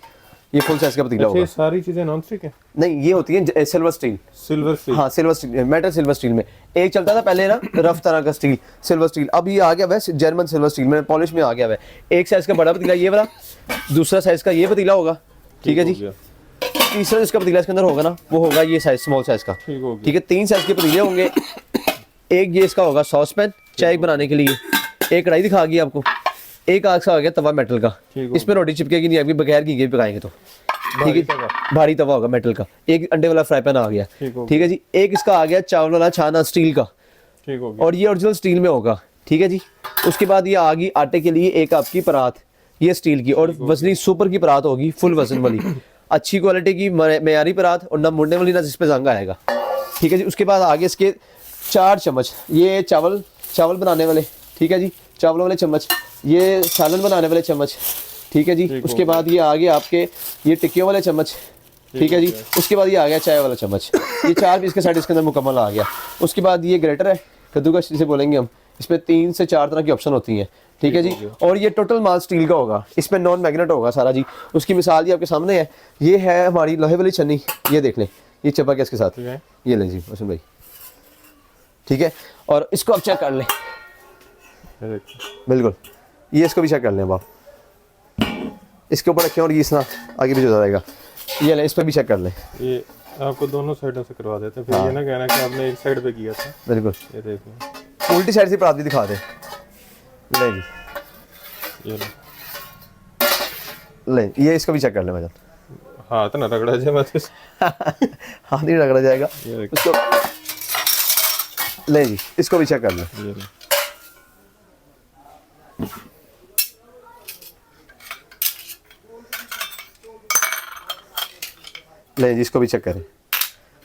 ये फुल साइज का पतीला अच्छा, ये होगा। सारी चीज़ें नॉन स्टिक हैं? नहीं, ये होती है सिल्वर स्टील, सिल्वर स्टील? हाँ silver steel, metal silver steel में। एक चलता था पहले ना रफ तरह का स्टील, सिल्वर स्टील, अब ये आ गया वैसे जर्मन सिल्वर स्टील में, पॉलिश में आ गया है। एक साइज का बड़ा पतीला ये वाला, दूसरा साइज का ये पतीला होगा, ठीक है जी, तीसरा जिसका पतीला इसके अंदर होगा ना वो होगा ये साइज, स्मॉल साइज का, ठीक है। 3 साइज के पतीले होंगे। एक ये इसका होगा सॉस पैन चाय बनाने के लिए, एक कढ़ाई दिखा गई आपको, एक आग सा आ गया तवा मेटल का, इसमें रोटी चिपकेगी नहीं आपकी बगैर घी के पकाएंगे तो, ठीक है, भारी तवा होगा मेटल का। एक अंडे वाला फ्राई पैन आ गया, ठीक है जी। एक इसका आ गया चावल वाला छाना स्टील का, ठीक हो गया, और ये ओरिजिनल स्टील में होगा, ठीक है जी। उसके बाद ये आ गई आटे के लिए एक आपकी परात, ये स्टील की, और वजनी सुपर की परात होगी, फुल वजन वाली, अच्छी क्वालिटी की मेयारी परात, और ना मुड़ने वाली ना जिस पे जंग आएगा, ठीक है जी। उसके बाद आगे इसके 4 चम्मच, ये चावल बनाने वाले, ठीक है जी, चावल वाले चम्मच, ये सालन बनाने वाले चम्मच, ठीक है जी। उसके बाद ये आ गया आपके ये टिक्कियों वाले चम्मच, ठीक है जी। उसके बाद ये आ गया चाय वाला चम्मच, ये 4 पीस के साथ इसके अंदर मुकम्मल आ गया। उसके बाद ये ग्रेटर है, कद्दूकस जिसे बोलेंगे हम, इसमें 3 से 4 तरह की ऑप्शन होती हैं, ठीक है जी। और ये टोटल माल स्टील का होगा, इसमें नॉन मैग्नेट होगा सारा जी। उसकी मिसाल जी आपके सामने है, ये है हमारी लोहे वाली छन्नी, ये देख लें, ये चपा के इसके साथ, ये लें जी वसीम भाई, ठीक है। और इसको आप चेक कर लें, बिल्कुल, ये इसको भी चेक कर लें आप, इसके ऊपर रखें और ये इसना आगे भी हो जाएगा, ये लें, इस पर भी चेक कर लें। ये आपको दोनों साइडों से करवा देते हैं, फिर ये ना कहना कि आपने एक साइड पे किया था। बिल्कुल, ये देखो, उल्टी साइड से परात भी दिखा दें, ले जी, ये लो, ले ये इसको भी चेक कर लें भाई, हाथ ना रगड़ा जाए मत। हाथ नहीं रगड़ा जाएगा उसको, ले जी इसको भी चेक कर लें, ये लो, ले जी इसको भी चेक करें।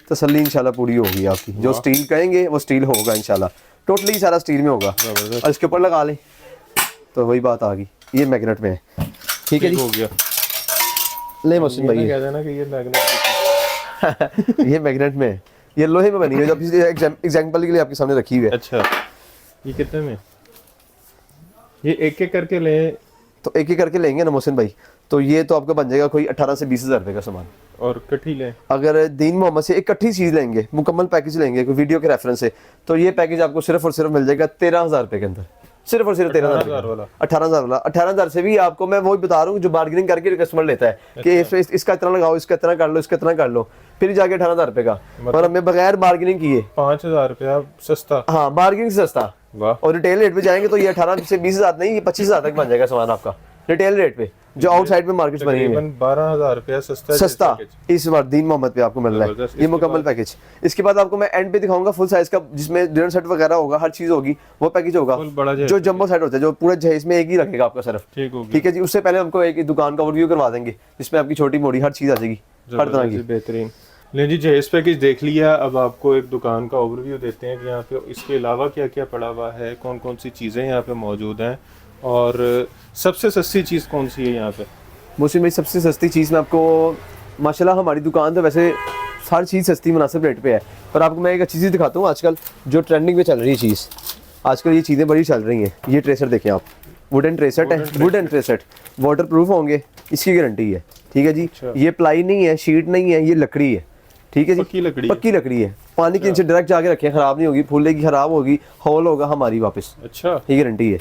तसल्ली इंशाल्लाह पूरी होगी आपकी, जो स्टील कहेंगे वो स्टील होगा इंशाल्लाह, टोटली सारा स्टील में होगा। और इसके ऊपर लगा लें तो वही बात आ गई, ये मैग्नेट में है, ठीक है जी, हो गया। ले मोहसिन भाई, कह देना कि ये मैग्नेट ये मैग्नेट में है, ये लोहे में बनी है, जब एग्जांपल के लिए आपके सामने रखी हुई है। अच्छा, ये कितने में? ये एक एक करके लें तो एक एक करके लेंगे ना मोहसिन भाई, तो ये तो आपका बन जाएगा कोई 18 से 20 हज़ार रुपये का सामान। और कट्ठी लें? अगर दीन मोहम्मद से इकट्ठी चीज़ लेंगे, मुकम्मल पैकेज लेंगे कोई वीडियो के रेफरेंस से, तो ये पैकेज आपको सिर्फ और सिर्फ मिल जाएगा 13,000 रुपये के अंदर, सिर्फ और सिर्फ 13,000 वाला। 18,000 वाला। 18,000 से भी आपको मैं वही बता रहा हूँ जो बार्गेनिंग करके कस्टमर लेता है कि इसका इतना लगाओ, इसका इतना कर लो, इसका इतना कर लो, फिर जाके 18,000 रुपये का, और हमें बगैर बार्गेनिंग किए 5,000 रुपया सस्ता। हाँ, बार्गेनिंग से सस्ता। वाह। और रिटेल रेट पे जाएंगे तो ये 18 से 20,000 नहीं, ये 25,000 तक बन जाएगा सामान आपका रिटेल रेट पे, जो आउटसाइड में मार्केट बनी हुई है। 12,000 रुपया सस्ता इस बार दीन मोहम्मद पे आपको मिल रहा है ये मुकम्मल पैकेज। इसके बाद आपको मैं एंड पे दिखाऊंगा फुल साइज का, जिसमें डिनर सेट वगैरह होगा, हर चीज होगी, वो पैकेज होगा जो जंबो सेट होता है, जो पूरा जहेज में एक ही रखेगा आपका सिर्फ। ठीक है जी। उससे पहले हमको एक दुकान का ओवरव्यू करवा देंगे जिसमें आपकी छोटी मोटी हर चीज आ जाएगी, हर तरह की। बेहतरीन। ले जी, जहेज पैकेज देख लिया, अब आपको एक दुकान का ओवरव्यू देते हैं कि यहाँ पे इसके अलावा क्या क्या पड़ा हुआ है, कौन कौन सी चीज़ें यहाँ पे मौजूद हैं, और सबसे सस्ती चीज़ कौन सी है यहाँ पे। मोहसिन भाई, सबसे सस्ती चीज़ में आपको, माशाल्लाह हमारी दुकान तो वैसे हर चीज़ सस्ती मुनासिब रेट पे है, पर आपको मैं एक अच्छी चीज़ दिखाता हूँ आजकल जो ट्रेंडिंग में चल रही है चीज़। आजकल ये चीज़ें बड़ी चल रही हैं। ये ट्रेसर देखें आप, वुडन ट्रेसर है, वुडन ट्रेसर, वाटर प्रूफ होंगे, इसकी गारंटी है। ठीक है जी। ये प्लाई नहीं है, शीट नहीं है, ये लकड़ी है। ठीक है जी, पक्की लकड़ी है। पानी के नीचे डायरेक्ट जाके रखें, खराब नहीं होगी, फूलेगी, खराब होगी, होल होगा हमारी वापस। अच्छा, ये गारंटी है।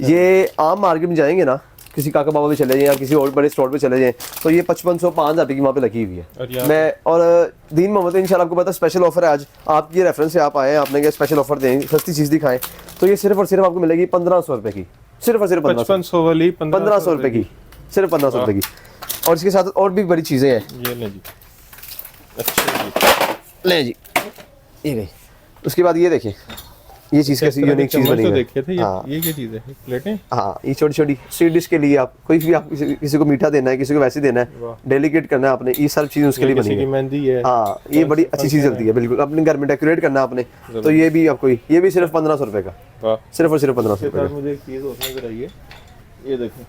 ये आम मार्केट में जाएंगे ना, किसी काका बाबा पे चले जाएं या किसी और बड़े स्टोर पे चले जाएं, तो ये 5500 5,000 की वहाँ पे लगी हुई है। मैं और दीन मोहम्मद इंशाल्लाह आपको पता स्पेशल ऑफर है आज, आपकी रेफरेंस से आप आए, आपने क्या स्पेशल ऑफर दें, सस्ती चीज़ दिखाएं, तो ये सिर्फ और सिर्फ आपको मिलेगी 1500 रुपये की, सिर्फ और सिर्फ 1500 वाली 1500 रुपये की, सिर्फ 1500 रुपये की। और इसके साथ और भी बड़ी चीज़ें हैं। ये ले जी, अच्छा जी, ले जी, ये गई। उसके बाद ये देखें, ये चीज़ कैसी यूनिक चीज़ बनी है। देखिए थे ये क्या चीज़ है? प्लेटें। हाँ, ये छोटी छोटी स्वीट डिश के लिए, आप कोई भी आप किसी को मीठा देना है, किसी को वैसे देना है, डेलिकेट करना है आपने, ये सब चीज़ उसके लिए बनी है। मेहंदी है। हाँ, ये बड़ी अच्छी चीज़ चलती है, बिल्कुल अपने घर में डेकोरेट करना आपने, तो ये भी आपको, ये भी सिर्फ 1500 रुपये का, सिर्फ और सिर्फ 1500 रुपये का। मुझे एक चीज़ और नजर आई है, ये देखें,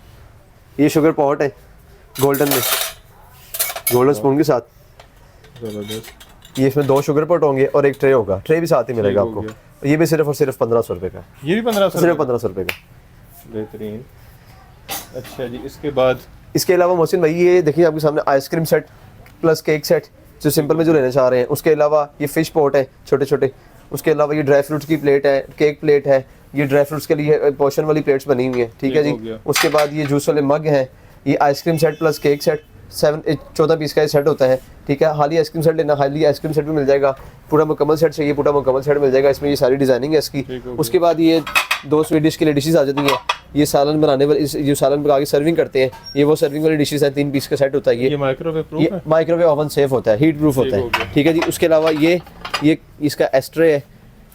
ये शुगर पॉट है गोल्डन में, गोल्डन स्पून के साथ। जबरदस्त। ये इसमें 2 शुगर पॉट होंगे और एक ट्रे होगा, ट्रे भी साथ ही मिलेगा आपको। ये भी सिर्फ और सिर्फ 1500 रुपये का। ये भी 1500, सिर्फ 1500 रुपये का। बेहतरीन। अच्छा जी, इसके बाद इसके अलावा मोहसिन भाई ये देखिए आपके सामने ice cream set plus cake set, जो सिंपल में जो लेना चाह रहे हैं। उसके अलावा ये फिश पॉट है छोटे छोटे। उसके अलावा ये ड्राई फ्रूट्स की प्लेट है, केक प्लेट है, ये ड्राई फ्रूट्स के लिए पोर्शन वाली प्लेट्स बनी हुई हैं। ठीक है जी। उसके बाद ये जूस वाले मग हैं, ये ice cream set plus cake set 14 piece का सेट होता है। ठीक है, हाली आइसक्रीम सेट लेना, हाली आइसक्रीम सेट भी मिल जाएगा। पूरा मुकम्मल सेट चाहिए, पूरा मुकम्मल सेट मिल जाएगा। इसमें ये सारी डिजाइनिंग है इसकी। उसके बाद ये 2 स्वीट डिश के लिए डिशेस आ जाती हैं। ये सालन बनाने वाले, जो सालन पका के सर्विंग करते हैं, ये वो सर्विंग वाली डिशेस हैं। 3 पीस का सेट होता है। ये माइक्रोवेव प्रूफ है, माइक्रोवेव ओवन सेफ होता है, हीट प्रूफ होता है। ठीक है जी। उसके अलावा ये इसका एस्ट्रे है,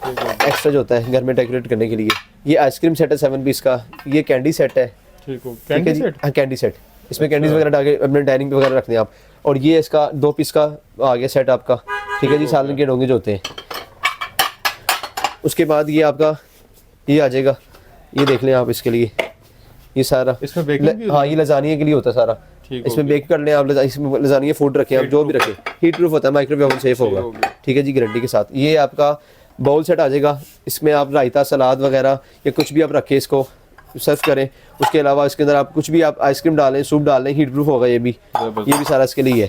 एक्स्ट्रा जो होता है घर में डेकोरेट करने के लिए। ये आइसक्रीम सेट है 7 पीस का। ये कैंडी सेट है। ठीक है जी। हाँ, कैंडी सेट, इसमें कैंडीज वगैरह डाल के अपने डाइनिंग पे वगैरह रखते हैं आप। और ये इसका 2 पीस का आ गया सेट आपका। ठीक है जी, सालन के डोंगे जो होते हैं। उसके बाद ये आपका ये आ जाएगा, ये देख लें आप इसके लिए, ये सारा इसमें बेकिंग, हाँ ये लजानिया के लिए होता है सारा। इसमें बेक कर लें आप, इसमें लजानिया फूड रखें आप, जो भी रखें, हीट प्रूफ होता है, माइक्रोवेव ओवन सेफ होगा। ठीक है जी, गारंटी के साथ। ये आपका बाउल सेट आ जाएगा। इसमें आप रायता, सलाद वगैरह या कुछ भी आप रखें, इसको सर्व करें। उसके अलावा इसके अंदर आप कुछ भी आप आइसक्रीम डालें, सूप डालें, हीट प्रूफ होगा ये भी सारा इसके लिए है।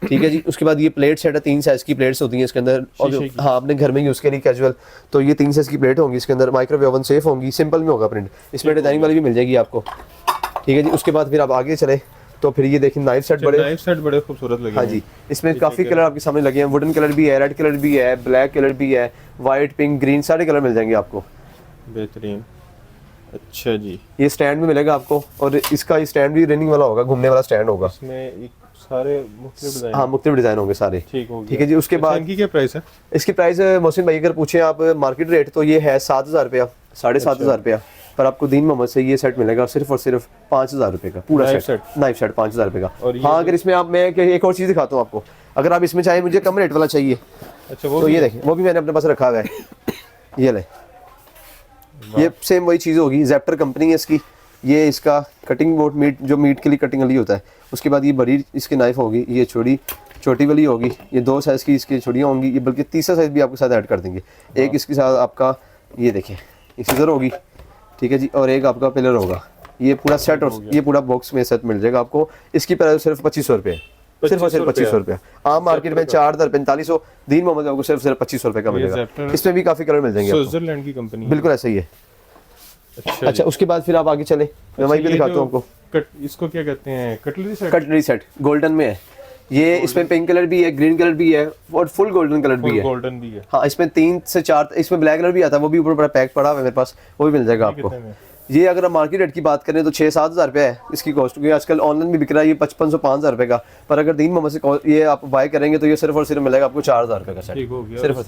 ठीक है जी। उसके बाद ये प्लेट सेट है, 3 साइज की प्लेट्स होती हैं इसके अंदर। और हाँ, अपने घर में यूज़ के लिए कैजुअल, तो ये 3 साइज की प्लेट होंगी इसके अंदर। माइक्रोवेव ओवन सेफ होंगी, सिंपल में होगा प्रिंट, इसमें डिजाइनिंग वाली भी मिल जाएगी आपको। ठीक है जी। उसके बाद फिर आप आगे चले तो फिर ये देखिए नाइफ सेट बड़े खूबसूरत लगे। हाँ जी, इसमें काफ़ी कलर आपके सामने लगे हैं। वुडन कलर भी है, रेड कलर भी है, ब्लैक कलर भी है, वाइट, पिंक, ग्रीन, सारे कलर मिल जाएंगे आपको। बेहतरीन। अच्छा जी। ये स्टैंड में मिलेगा आपको, और इसका स्टैंड भी रनिंग वाला होगा, घूमने वाला स्टैंड होगा। इसमें सारे मुख्तलिफ डिजाइन, हाँ मुख्तलिफ डिजाइन होंगे सारे। ठीक है जी। उसके बाद इनकी क्या प्राइस है? इसकी प्राइस मोहसिन भाई अगर पूछें आप मार्केट रेट, तो ये है 7,000 रुपया, 7,500 रुपया। पर आपको दीन मोहम्मद से ये सेट मिलेगा सिर्फ और सिर्फ 5,000 रुपये का, पूरा सेट, नाइफ सेट 5,000 रुपये का। हाँ, अगर इसमें आप, मैं एक और चीज़ दिखाता हूँ आपको, अगर आप इसमें चाहे मुझे कम रेट वाला चाहिए, अच्छा तो ये देखें, वो भी मैंने अपने पास रखा हुआ है। ये ले, ये सेम वही चीज़ होगी, ज़ेप्टर कंपनी है इसकी। ये इसका कटिंग बोर्ड, मीट जो मीट के लिए कटिंग वाली होता है। उसके बाद ये बड़ी इसकी नाइफ होगी, ये छोटी वाली होगी। ये 2 साइज़ की इसकी छुड़ियाँ होंगी, ये बल्कि तीसरा साइज़ भी आपके साथ ऐड कर देंगे। एक इसके साथ आपका ये देखें, ये सीजर होगी, ठीक है जी, और एक आपका पिलर होगा। ये पूरा सेट और ये पूरा बॉक्स में सेट मिल जाएगा आपको। इसकी प्राइस सिर्फ 2500 रुपये है, सिर्फ और सिर्फ 2500 रुपये। आम मार्केट में 4045 दीन मोहम्मद आपको सिर्फ 2500 रुपये का मिलेगा। इसमें भी काफी कलर मिल जाएंगे आपको। स्विट्जरलैंड की कंपनी बिल्कुल ऐसा ही है। अच्छा उसके बाद फिर आप आगे चले, मैं वहीं पे दिखाता हूँ आपको। इसको क्या कहते हैं, cutlery set? Cutlery set golden में है ये। इसमें पिंक कलर भी है, ग्रीन कलर भी है और फुल गोल्डन कलर भी है। गोल्डन भी है। हाँ, इसमें 3 से 4, इसमें ब्लैक कलर भी आता है, वो भी ऊपर बड़ा पैक पड़ा हुआ है मेरे पास, वो भी मिल जाएगा आपको। ये अगर आप मार्केट रेट की बात करें तो 6-7 हज़ार रुपये है इसकी कॉस्ट, क्योंकि आजकल ऑनलाइन भी बिक रहा है ये 5500-5000 रुपये का। पर अगर दीन मोहम्मद से ये आप बाय करेंगे तो ये सिर्फ और सिर्फ मिलेगा आपको 4000 रुपये का सेट। सिर्फ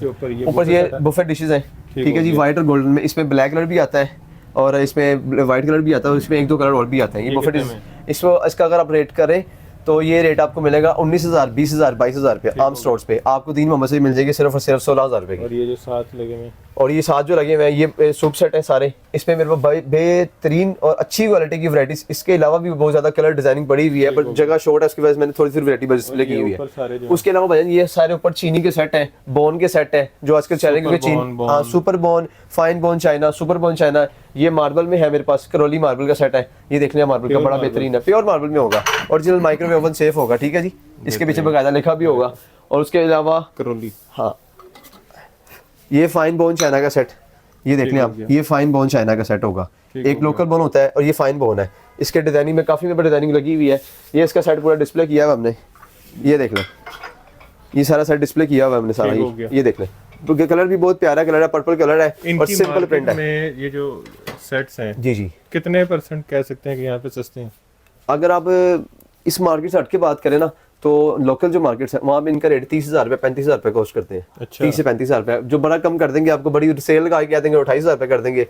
ऊपर ये बुफे डिशेज हैं, ठीक है जी, व्हाइट और गोल्डन में। इसमें ब्लैक कलर भी आता है और इसमें व्हाइट कलर भी आता है, इसमें 1-2 कलर और भी आते हैं। ये बुफे डिश इसका अगर आप रेट करें तो ये रेट आपको मिलेगा 19,000, 20,000, 22,000 रुपये आम स्टोर्स पे। आपको दीन मोहम्मद से मिल जाएगी सिर्फ और सिर्फ 16,000 रुपये की। और ये जो साथ लगे हुए, और ये साथ जो लगे हुए हैं ये सूप सेट है सारे। इसमें मेरे पास बेहतरीन और अच्छी क्वालिटी की वैरायटीज, इसके अलावा भी बहुत ज्यादा कलर डिजाइनिंग पड़ी हुई है, पर जगह शॉर्ट है उसकी वजह से मैंने थोड़ी सी वैरायटी डिस्प्ले की हुई है। उसके अलावा भाईजान ये सारे ऊपर चीनी के सेट हैं, बोन के सेट है जो आजकल चल रहे हैं, क्योंकि चीन, हाँ, super bone, fine bone China, super bone China. ये मार्बल में है मेरे पास, करौली मार्बल का सेट है। ये देख लिया मार्बल का, बड़ा बेहतरीन है, प्योर मार्बल में होगा, ओरिजिनल माइक्रोवेव ओवन सेफ होगा, ठीक है जी। इसके पीछे बकायदा लिखा भी होगा। और उसके अलावा करौली, हाँ, ये फाइन बोन चाइना का सेट, ये देख लें आप, ये फाइन बोन चाइना का सेट होगा। एक लोकल बोन होता है और ये फाइन बोन है। इसके डिजाइनिंग में काफी डिजाइनिंग लगी हुई है। ये इसका सेट पूरा डिस्प्ले किया हुआ हमने, ये देख लें, ये सारा सेट डिस्प्ले किया हुआ हमने सारा। ये देख लें, तो कलर भी बहुत प्यारा कलर है, पर्पल कलर है और सिंपल प्रिंट है। ये जो सेट्स हैं जी जी, कितने % कह सकते हैं कि यहाँ पे सस्ते हैं? अगर आप इस मार्केट से हट के बात करें ना तो लोकल जो मार्केट्स है वहाँ पे इनका रेट 30,000 रुपये 35,000 रुपये कॉस्ट करते हैं। अच्छा। 30 से 35,000 रुपये, जो बड़ा कम कर देंगे आपको, बड़ी सेल लगा के देंगे 28,000 रुपये कर देंगे।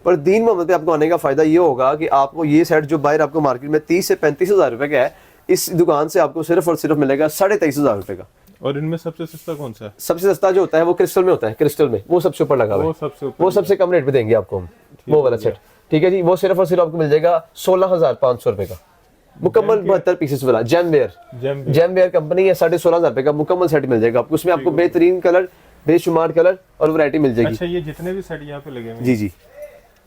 पर दीन मोहम्मद पे आपको आने का फायदा ये होगा कि आपको ये सेट जो बाहर आपको मार्केट में 30 से 35,000 रुपये का है, इस दुकान से आपको सिर्फ और सिर्फ मिलेगा 23,500 रुपये का। और इनमें सबसे सस्ता कौन सा है? सबसे सस्ता जो होता है वो क्रिस्टल में होता है, क्रिस्टल में वो सबसे ऊपर लगा हुआ है, वो सबसे कम रेट पे देंगे आपको हम, वो वाला सेट, ठीक है जी। वो सिर्फ और सिर्फ आपको मिल जाएगा 16,500 रुपये का, मुकम्मल 72 पीसेस वाला। जेम वेयर कंपनी है, 16,500 रुपये का मुकम्मल सेट मिल जाएगा आपको। उसमें आपको बेहतरीन कलर, बेशुमार कलर और वैरायटी मिल जाएगी। अच्छा, ये जितने भी सेट यहाँ पे लगे हुए जी जी,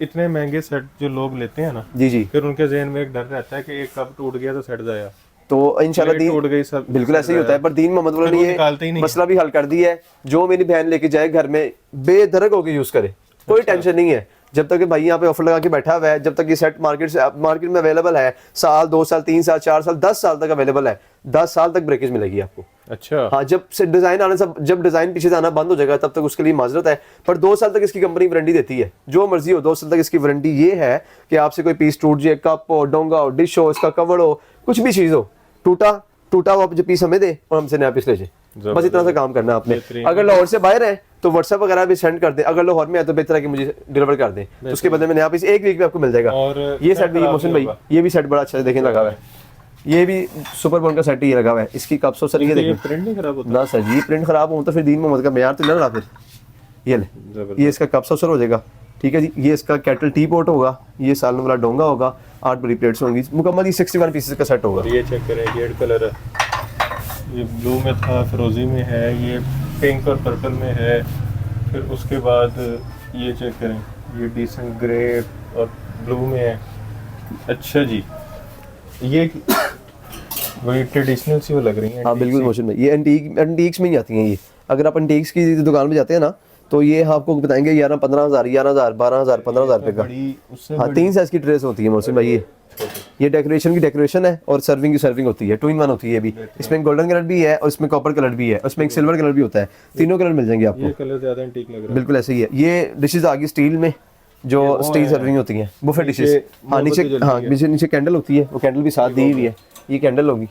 इतने महंगे सेट जो लोग लेते हैं ना, जी जी, फिर उनके ज़हन में एक डर रहता है कि एक कप टूट गया तो सेट जाया, तो इंशाल्लाह दीन टूट गई सब, बिल्कुल ऐसे ही होता है। पर दीन मोहम्मद वालों ने ये मसला भी हल कर दिया है। जो मेरी बहन लेके जाए घर में बेधड़क होकर यूज करे, कोई टेंशन नहीं है। जब तक भाई यहाँ पे ऑफर लगा के बैठा हुआ है, जब तक ये सेट मार्केट में अवेलेबल है, 1 साल 2 साल 3 साल 4 साल 10 साल तक अवेलेबल है, 10 साल तक ब्रेकेज मिलेगी आपको। अच्छा, हाँ, जब से डिजाइन आने से, जब डिजाइन पीछे से आना बंद हो जाएगा तब तक उसके लिए माजरत है। पर 2 साल तक इसकी कंपनी वारंटी देती है, जो मर्जी हो 2 साल तक इसकी वारंटी ये है कि आपसे कोई पीस टूट जाए, कप हो, डोंगा हो, डिश हो, इसका कवर हो, कुछ भी चीज हो, टूटा हुआ जो पीस हमें दे और हमसे नया पीस ले जाए, बस इतना सा काम करना है आपने। अगर लाहौर से बाहर है तो व्हाट्सएप वगैरह भी सेंड कर दे, अगर लाहौर में है तो बेहतर है कि मुझे डिलीवर कर दें, तो उसके बदले में नया पीस 1 वीक में आपको मिल जाएगा। और ये सेट भी मोहसिन भाई, ये भी सेट बड़ा अच्छा देखें लगा हुआ है, ये भी सुपर बोन का सेट ही लगा हुआ है। इसकी कप्स हो सर, ये देखिए प्रिंट नहीं खराब होता ना सर, ये प्रिंट खराब हो तो फिर दीन मोहम्मद का मेयार तो लग रहा। फिर ये ले, ये इसका कप्स हो हो जाएगा, ठीक है जी। ये इसका कैटल टी पॉट होगा, ये सालन वाला डोंगा होगा, 8 बड़ी प्लेट्स होंगी, मुकम्मल ये 61 पीसेस का सेट होगा। ये चेक करें, रेड कलर है, ये ब्लू में था, फिरोजी में है, ये पिंक और पर्पल में है। फिर उसके बाद ये चेक करें, ये डिसेंट ग्रे और ब्लू में है। अच्छा जी, ये वही ट्रेडिशनल सी वो लग रही है। हाँ बिल्कुल मोशन में, ये एंटीक्स में ही आती हैं ये। अगर आप एंटीक्स की दुकान में जाते हैं ना तो ये आपको बताएंगे 11-15,000, 11,000, 12,000, 15,000 रुपये का। हाँ, 3 साइज की ड्रेस होती है मोहसिन भाई। ये डेकोरेशन की डेकोरेशन है और सर्विंग की सर्विंग होती है, 2 in 1 होती है ये भी। इसमें गोल्डन कलर भी है और इसमें कॉपर कलर भी है, उसमें एक सिल्वर कलर भी होता है, तीनों कलर मिल जाएंगे आपको। ये कलर ज्यादा एंटीक लग रहा है, बिल्कुल ऐसे ही है। ये डिशेस आ गई स्टील में, जो स्टील सर्विंग होती है, बुफे डिशेस। हाँ नीचे, हाँ नीचे कैंडल होती है, वो कैंडल भी साथ दी हुई है, ये कैंडल होगी,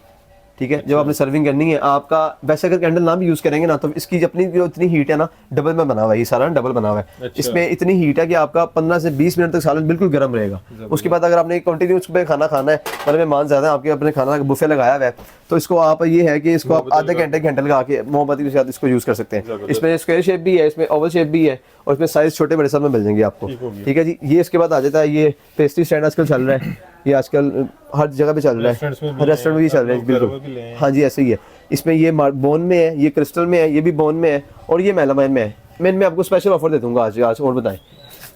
ठीक है। जब आपने सर्विंग करनी है आपका, वैसे अगर कैंडल ना भी यूज करेंगे ना तो इसकी अपनी जो इतनी हीट है ना, डबल में बना हुआ है, ये सारा डबल बना हुआ है। अच्छा। इसमें इतनी हीट है कि आपका 15 से 20 मिनट तक सालन बिल्कुल गर्म रहेगा। उसके बाद अगर आपने कंटिन्यू उस पर खाना खाना है, मतलब मेहमान ज्यादा है आपके, अपने खाना बुफे लगाया हुआ है, तो इसको आप ये है कि इसको आप आधे घंटे लगा के मोमबत्ती के साथ इसको यूज कर सकते हैं। इसमें स्क्वायर शेप भी है, इसमें ओवल शेप भी है और इसमें साइज छोटे बड़े सब में मिल जाएंगे आपको, ठीक है जी। ये इसके बाद आ जाता है ये पेस्ट्री स्टैंड, आजकल चल रहा है, ये आजकल हर जगह पे चल रहा है, रेस्टोरेंट में भी चल रहा है बिल्कुल। हाँ जी ऐसे ही है। इसमें ये बोन में है, ये क्रिस्टल में है, ये भी बोन में है और ये मेलामाइन में है। मैं इनमें आपको स्पेशल ऑफर दे दूंगा आज और बताएं।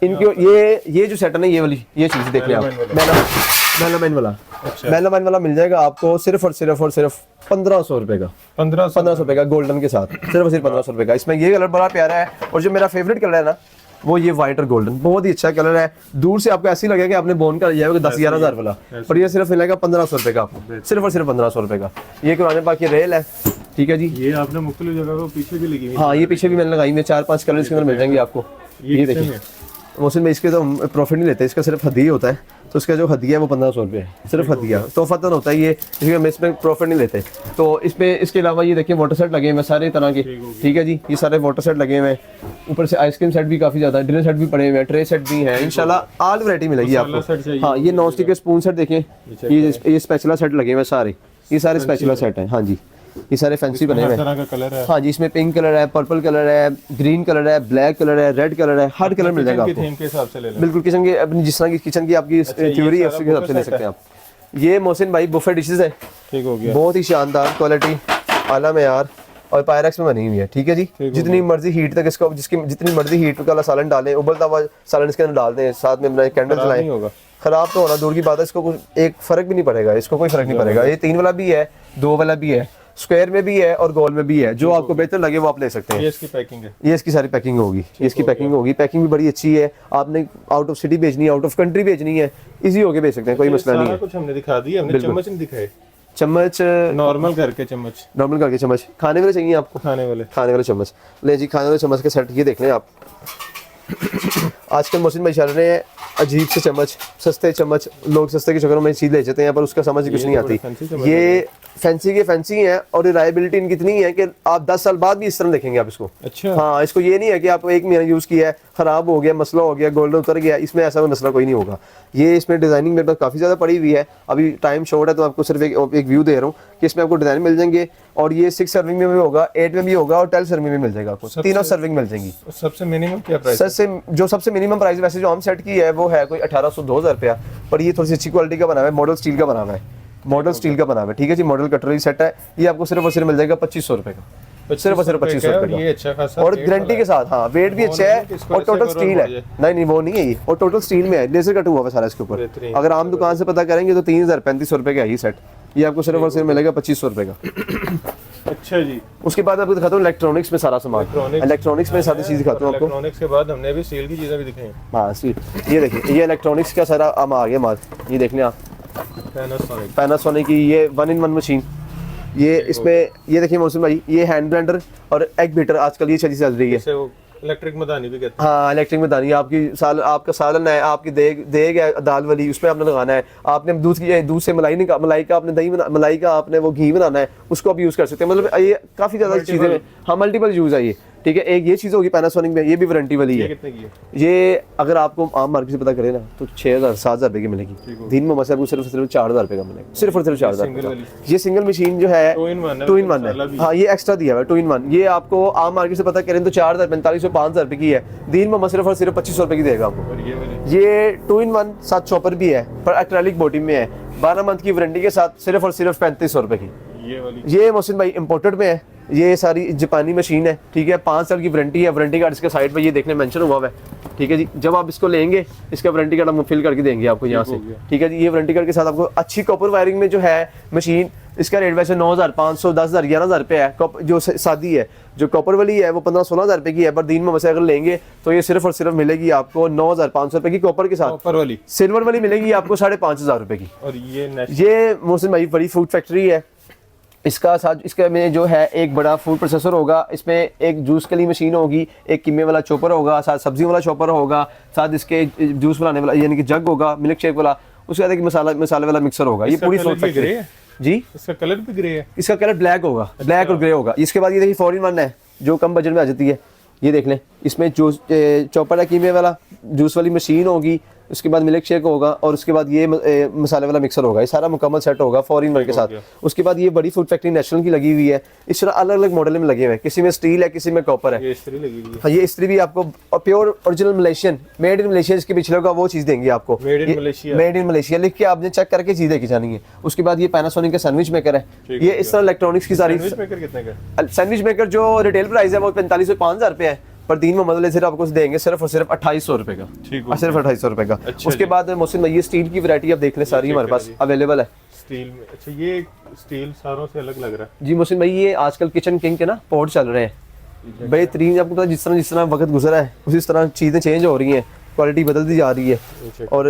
इनके ये जो सेट है ना, ये वाली ये चीज देख लें आप, मेलामाइन वाला। अच्छा। मेलामाइन वाला मिल जाएगा आपको सिर्फ और सिर्फ 1500 रुपए का। 1500 रुपए का गोल्डन के साथ, सिर्फ और सिर्फ 1500 रुपए का। इसमें ये कलर बड़ा प्यारा है, और जो मेरा फेवरेट कलर है ना वो ये व्हाइट और गोल्डन, बहुत ही अच्छा कलर है। दूर से आपको ऐसे ही लगेगा कि आपने बोन का लिया है 10-11 हज़ार वाला, पर ये सिर्फ मिलेगा 1500 रुपए का आपको, सिर्फ और सिर्फ 1500 रुपए का। ये कुरान पाक की रेल है, ठीक है जी। ये आपने मुख्तलिफ जगह को पीछे भी लगी हुई है। हाँ, ये पीछे भी मैंने लगाई है, 4-5 कलर इसके अंदर मिल जाएंगे आपको। ये देखिए मोहसिन में इसके तो प्रॉफिट नहीं लेते, इसका सिर्फ हदिया होता है, तो इसका जो हदिया है वो 1500 रुपये है, सिर्फ हदिया, तोहफतन होता है ये, इसमें प्रॉफिट नहीं लेते। तो इसमें इसके अलावा ये देखिए वाटर सेट लगे हुए हैं सारे तरह के, ठीक है जी। ये सारे वाटर सेट लगे हुए हैं, ऊपर से आइसक्रीम सेट भी काफ़ी ज़्यादा है, डिनर सेट भी पड़े हुए हैं, ट्रे सेट भी हैं, इंशाल्लाह ऑल वैरायटी मिलेगी आपको। हाँ, ये नॉन स्टिक के स्पून सेट देखें, ये स्पैचुला सेट लगे हुए हैं सारे, ये सारे स्पैचुला सेट हैं। हाँ जी, ये सारे फैंसी बने हुए हैं। कलर है। हाँ जी, इसमें पिंक कलर है, पर्पल कलर है, ग्रीन कलर है, ब्लैक कलर है, रेड कलर है, हर कलर मिल जाएगा आपको। थीम के हिसाब से ले लें। बिल्कुल, किचन के अपनी जिस तरह की किचन की आपकी थ्योरी है उसके हिसाब से ले सकते हैं आप। ये मोहसिन भाई बुफे डिशेस है, ठीक हो गया, बहुत ही शानदार क्वालिटी, आला मेयार, और पायरेक्स में बनी हुई है, ठीक है जी। जितनी मर्जी हीट तक इसको, जितनी मर्जी हीट वाला सालन डालें, उबलता हुआ सालन इसके अंदर डाल दें, साथ में बनाए कैंडल जलाएं, खराब तो होना दूर की बात है, इसको कुछ एक फर्क भी नहीं पड़ेगा, इसको कोई फर्क नहीं पड़ेगा। ये 3 वाला भी है, 2 वाला भी है, स्क्वायर में भी है और गोल में भी है, जो आपको बेहतर लगे वो आप ले सकते हैं। ये इसकी पैकिंग है, ये इसकी सारी पैकिंग होगी, ये इसकी पैकिंग होगी, पैकिंग भी बड़ी अच्छी है। आपने आउट ऑफ सिटी भेजनी है, आउट ऑफ कंट्री भेजनी है, इजी होके भेज सकते हैं, कोई मसला नहीं है। कुछ हमने दिखा दिया, हमने चम्मच नहीं दिखाए, चम्मच नॉर्मल करके चम्मच, नॉर्मल करके चम्मच, खाने वाले चाहिए आपको, खाने वाले चम्मच ले जी। खाने वाले चम्मच के सेट ये देख लें आप। आजकल मौसम में चल रहे हैं अजीब से चम्मच, सस्ते चम्मच, लोग सस्ते के चक्करों में चीज ले जाते हैं, पर उसका समझ कुछ नहीं आती। ये फैंसी हैं, और रिलायबिलिटी इनकी इतनी है कि आप 10 साल बाद भी इस तरह देखेंगे आप इसको। अच्छा। हाँ, इसको ये नहीं है कि आप 1 महीना यूज किया है, खराब हो गया, मसला हो गया, गोल्डन उतर गया, इसमें ऐसा मसला कोई नहीं होगा। ये इसमें डिजाइनिंग मेरे पास काफी ज्यादा पड़ी हुई है, अभी टाइम शॉर्ट है तो आपको सिर्फ एक व्यू दे रहा हूँ कि इसमें आपको डिजाइन मिल जाएंगे, और ये 6 सर्विंग में भी होगा, 8 में भी होगा, और 12 सर्विंग में मिल जाएगा आपको, तीनों सर्विंग मिल जाएंगी। सबसे मिनिमम क्या प्राइस? जो सबसे मिनिमम प्राइस वैसे जो हम सेट की है वो है कोई 1800-2000 रुपया, पर ये थोड़ी सी अच्छी क्वालिटी का बना हुआ है, मॉडल स्टील का बना हुआ है, ठीक है जी। मॉडल कटलरी सेट है, ये आपको सिर्फ और सिर्फ मिल जाएगा 2500 रुपए का, सिर्फ और सिर्फ 2500 रुपए का, ये अच्छा खासा और गारंटी के साथ। हाँ, वेट भी अच्छा है, और टोटल स्टील है, नहीं वो नहीं है ये, और टोटल स्टील में है, लेजर कट हुआ है सारा इसके ऊपर। अगर आम दुकान से पता करेंगे तो 3035 रुपए का है ये सेट, ये आपको सिर्फ और सिर्फ मिलेगा 2500 रुपए का। अच्छा जी। उसके बाद आपको दिखाता हूँ इलेक्ट्रॉनिक्स में सारा सामान, इलेक्ट्रॉनिक्स में सारी चीज दिखाता हूँ आपको। इलेक्ट्रॉनिक्स के बाद हमने भी स्टील की चीजें भी दिखाई हैं। हाँ स्टील, ये देखिए, ये इलेक्ट्रॉनिक्स का सारा आम आ गया माल, ये देख लें आप, पैनासोनिक की ये 1-in-1 मशीन, ये इसमें ये देखिए मौसम भाई, ये हैंड ब्लेंडर और एग बीटर आजकल ये चीज चल रही है, इलेक्ट्रिक मदानी भी कहते हैं। हाँ, इलेक्ट्रिक मदानी, आपका सालन है, आपकी देग है दाल वाली, उसमें आपने लगाना है, आपने दूध से मलाई का आपने दही मलाई का आपने वो घी बनाना है, उसको आप यूज कर सकते हैं। मतलब ये काफी ज्यादा चीजें, हाँ मल्टीपल यूज है ये, ठीक है। एक ये चीज होगी पैनासोनिक में, ये भी वारंटी वाली है। कितने की है? ये अगर आपको आम मार्केट से पता करें ना तो 6000-7000 रुपए की मिलेगी, दिन में मसा आपको सिर्फ 4000 रुपए का मिलेगा, सिर्फ और सिर्फ 4000। ये सिंगल मशीन जो है 2-in-1 है, हाँ ये एक्स्ट्रा दिया हुआ है 2-in-1। ये आपको आम मार्केट से पता करें तो 4000, 4500, 5000 रुपए की है, दिन में सिर्फ और सिर्फ 2500 रुपए की देगा आपको। ये 2-in-1 साथ चॉपर भी है, पर एक्रेलिक बॉडी में है, 12 मंथ की वारंटी के साथ, सिर्फ और सिर्फ 3500 रुपए की। ये मोहसिन भाई इंपोर्टेड में है, ये सारी जापानी मशीन है, ठीक है। 5 साल की वारंटी है, वारंटी कार्ड इसके साइड पे ये देखने मेंशन हुआ है, ठीक है जी। जब आप इसको लेंगे इसका वारंटी कार्ड हम फिल करके देंगे आपको यहाँ से, ठीक है जी। ये वारंटी कार्ड के साथ आपको अच्छी कॉपर वायरिंग में जो है मशीन, इसका रेट वैसे 9500, 10000, 11000 रुपये है। जो सादी है, जो कॉपर वाली है वो 15-16 रुपए की है, पर दिन में वैसे अगर लेंगे तो ये सिर्फ और सिर्फ मिलेगी आपको 9500 रुपए की कॉपर के साथ। कॉपर वाली, सिल्वर वाली मिलेगी आपको 5500 रुपए की। और ये मोहसिन भाई बड़ी फूड फैक्ट्री है, इसका साथ इसके में जो है एक बड़ा फूड प्रोसेसर होगा, इसमें एक जूस के लिए मशीन होगी, एक कीमे वाला चॉपर होगा, साथ सब्जी वाला चॉपर होगा, साथ इसके जूस बनाने वाला यानी कि जग होगा, मिल्क शेक वाला, उसके बाद एक मसाले वाला मिक्सर होगा। ये पूरी फूड फैक्ट्री है जी। इसका कलर भी ग्रे है, इसका कलर ब्लैक होगा, ब्लैक और ग्रे होगा। इसके बाद ये देखिए 4-in-1 है, जो कम बजट में आ जाती है, ये देख लें। इसमें जूस चॉपर है, कीमे वाला, जूस वाली मशीन होगी, उसके बाद मिल्क शेक होगा, और उसके बाद ये मसाले वाला मिक्सर होगा। ये सारा मुकम्मल सेट होगा 4-in-1 के साथ। उसके बाद ये बड़ी फूड फैक्ट्री नेशनल की लगी हुई है, इस तरह अलग अलग मॉडल में लगे हुए हैं, किसी में स्टील है, किसी में कॉपर है। ये इस्त्री लगी हुई है। हाँ, ये इस्त्री भी आपको pure original Malaysian, made in Malaysia, इसके पिछले होगा वो चीज़ देंगे आपको, मेड इन मलेशिया लिख के आपने चेक करके चीज़ देखी जानी है। उसके बाद ये पैनासोनिक का सैंडविच मेकर है, ये इस तरह इलेक्ट्रॉनिक्स की सारी। सैंडविच मेकर कितने का? सैंडविच मेकर जो रिटेल प्राइस है वो 4500-5000 रुपये है, पर दीन मोहम्मद वाले सिर्फ आपको देंगे सिर्फ और सिर्फ 2800 रुपए का। ठीक हो सिर्फ 2800 रुपए का। अच्छा उसके बाद मोहसिन भाई ये स्टील की वैरायटी आप देख लें, सारी हमारे पास अवेलेबल है स्टील में। अच्छा ये स्टील सारों से अलग लग रहा है जी मोहसिन भाई। ये आजकल किचन किंग के ना पॉट चल रहे हैं बेहतरीन। आपको पता है जिस तरह वक्त गुजरा है उसी तरह चीज़ें चेंज हो रही हैं, क्वालिटी बदलती जा रही है और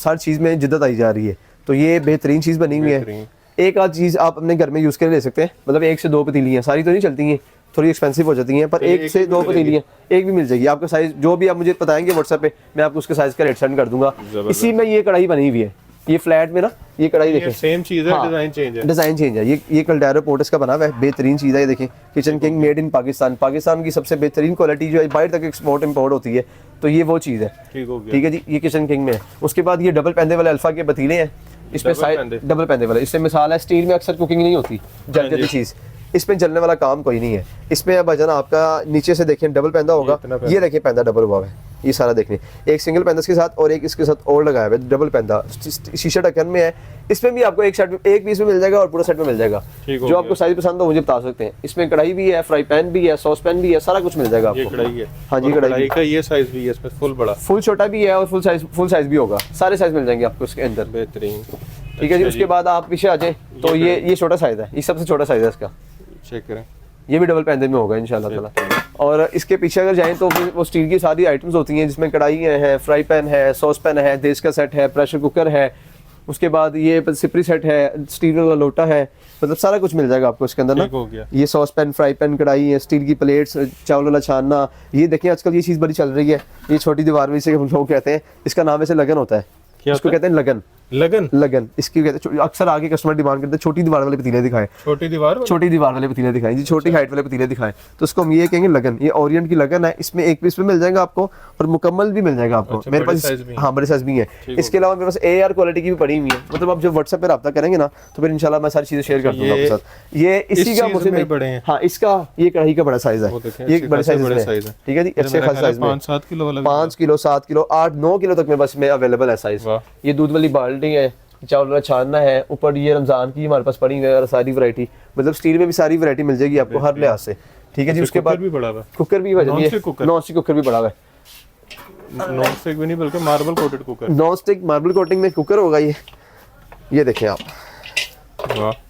हर चीज़ में जिद्दत आई जा रही है। तो ये बेहतरीन चीज़ बनी हुई है। एक आध चीज़ आप अपने घर में यूज़ करके ले सकते हैं, मतलब 1 से 2 पतीलियाँ, सारी तो नहीं चलती हैं, थोड़ी एक्सपेंसिव हो जाती हैं, पर 1 से 2 पतीलियाँ एक भी मिल जाएगी। आपका साइज़ जो भी आप मुझे बताएंगे व्हाट्सएप पे, मैं आपको उसके साइज़ का रेट सेंड कर दूंगा। इसी में ये कढ़ाई बनी हुई है, ये फ्लैट में ना ये कढ़ाई देखें, सेम चीज़ है, डिज़ाइन चेंज है। डिज़ाइन चेंज है। ये कल्डेरो पोर्ट इसका बना हुआ है, बेहतरीन चीज़ है। ये देखें kitchen king made in Pakistan, Pakistan की सबसे बेहतरीन क्वालिटी जो है बाहर तक एक्सपोर्ट इंपोर्ट होती है, तो ये वो चीज़ है। ठीक है जी, ये किचन किंग में है। उसके बाद ये डबल पैंदे वाले अल्फा के पतीले हैं, इसमें साइड डबल पैंदे वाले। इससे मिसाल है स्टील में अक्सर कुकिंग नहीं होती, जल जाती चीज़, इसमें जलने वाला काम कोई नहीं है। इसमें अब भजन आपका नीचे से देखें डबल पैंदा होगा, ये देखिए पैंदा डबल हुआ है, ये सारा देखने एक सिंगल पैंदा के साथ और एक इसके साथ और लगाया हुआ है डबल पैंदा, शीशा ढक्कन में है। इसमें भी आपको एक सेट में एक पीस में मिल जाएगा और पूरा सेट में मिल जाएगा। जो आपको साइज पसंद हो मुझे बता सकते हैं। इसमें कढ़ाई भी है, फ्राई पैन भी है, सॉस पैन भी है, सारा कुछ मिल जाएगा आपको। कढ़ाई है, हाँ जी कढ़ाई का ये साइज भी है, इसमें फुल बड़ा फुल छोटा भी है और फुल साइज भी होगा, सारे साइज मिल जाएंगे आपको इसके अंदर। बेहतरीन। ठीक है जी। उसके बाद आप पीछे आ जाए तो ये छोटा साइज है, ये सबसे छोटा साइज है इसका, चेक करें। ये भी डबल पैंदे में होगा इंशाल्लाह ताला। और इसके पीछे अगर जाएं तो फिर वो स्टील की सारी आइटम्स होती हैं, जिसमें कढ़ाई है, फ्राई पैन है, सॉस पैन है, देश का सेट है, प्रेशर कुकर है, उसके बाद ये सिपरी सेट है, स्टील वाला लोटा है, मतलब सारा कुछ मिल जाएगा आपको इसके अंदर ना। हो गया। ये सॉस पैन, फ्राई पैन, कढ़ाई है, स्टील की प्लेट्स, चावल वाला छानना। ये देखिए आजकल ये चीज़ बड़ी चल रही है, ये छोटी दीवार में इसे लोग कहते हैं, इसका नाम ऐसे लगन होता है, इसको कहते हैं लगन। लगन इसकी कहते हैं। अक्सर आगे कस्टमर डिमांड करते हैं छोटी दीवार वाले पतीले दिखाएं, छोटी दीवार वाले पतीले दिखाएं जी, छोटी हाइट वाले पतीले दिखाएं, तो उसको हम ये कहेंगे लगन। ये ओरिएंट की लगन है, इसमें एक पीस में मिल जाएगा आपको और मुकम्मल भी मिल जाएगा आपको। मेरे पास हाँ बड़े साइज भी है। इसके अलावा मेरे पास AR क्वालिटी की भी पड़ी हुई है, मतलब आप जब व्हाट्सएप पे रब्ता करेंगे ना तो फिर इंशाल्लाह मैं सारी चीजें शेयर कर दूंगा आपके साथ। ये इसी का मुझे बड़े हैं। हाँ इसका ये कढ़ाई का बड़ा साइज है, ये बड़े साइज है। ठीक है जी, अच्छे खास साइज में 5-7 किलो वाला, 5 किलो 7 किलो 8-9 किलो तक मेरे पास में अवेलेबल है साइज। ये दूध वाली बाल्टी है, चावल वाला छानना है, ऊपर ये रमजान की हमारे पास पड़ी है सारी वैरायटी, मतलब स्टील में भी सारी वैरायटी मिल जाएगी आपको हर लिहाज से। ठीक है जी। उसके बाद कुकर भी नॉन स्टिक कुकर भी बड़ा है, नॉन स्टिक भी नहीं बल्कि marble coated cooker, non stick marble coating में कुकर होगा ये देखें आप।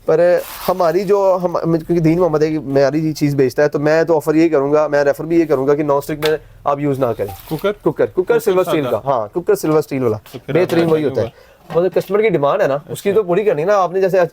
पर हमारी जो हम क्योंकि दीन मोहम्मद है मेरी चीज़ बेचता है, तो मैं तो ऑफर यही करूंगा, मैं रेफर भी ये करूंगा कि नॉन स्टिक में आप यूज़ ना करें। कुकर सिल्वर स्टील का, हाँ कुकर सिल्वर स्टील वाला बेहतरीन वही होता है। मतलब कस्टमर की डिमांड है ना, उसकी तो पूरी करनी ना आपने। जैसे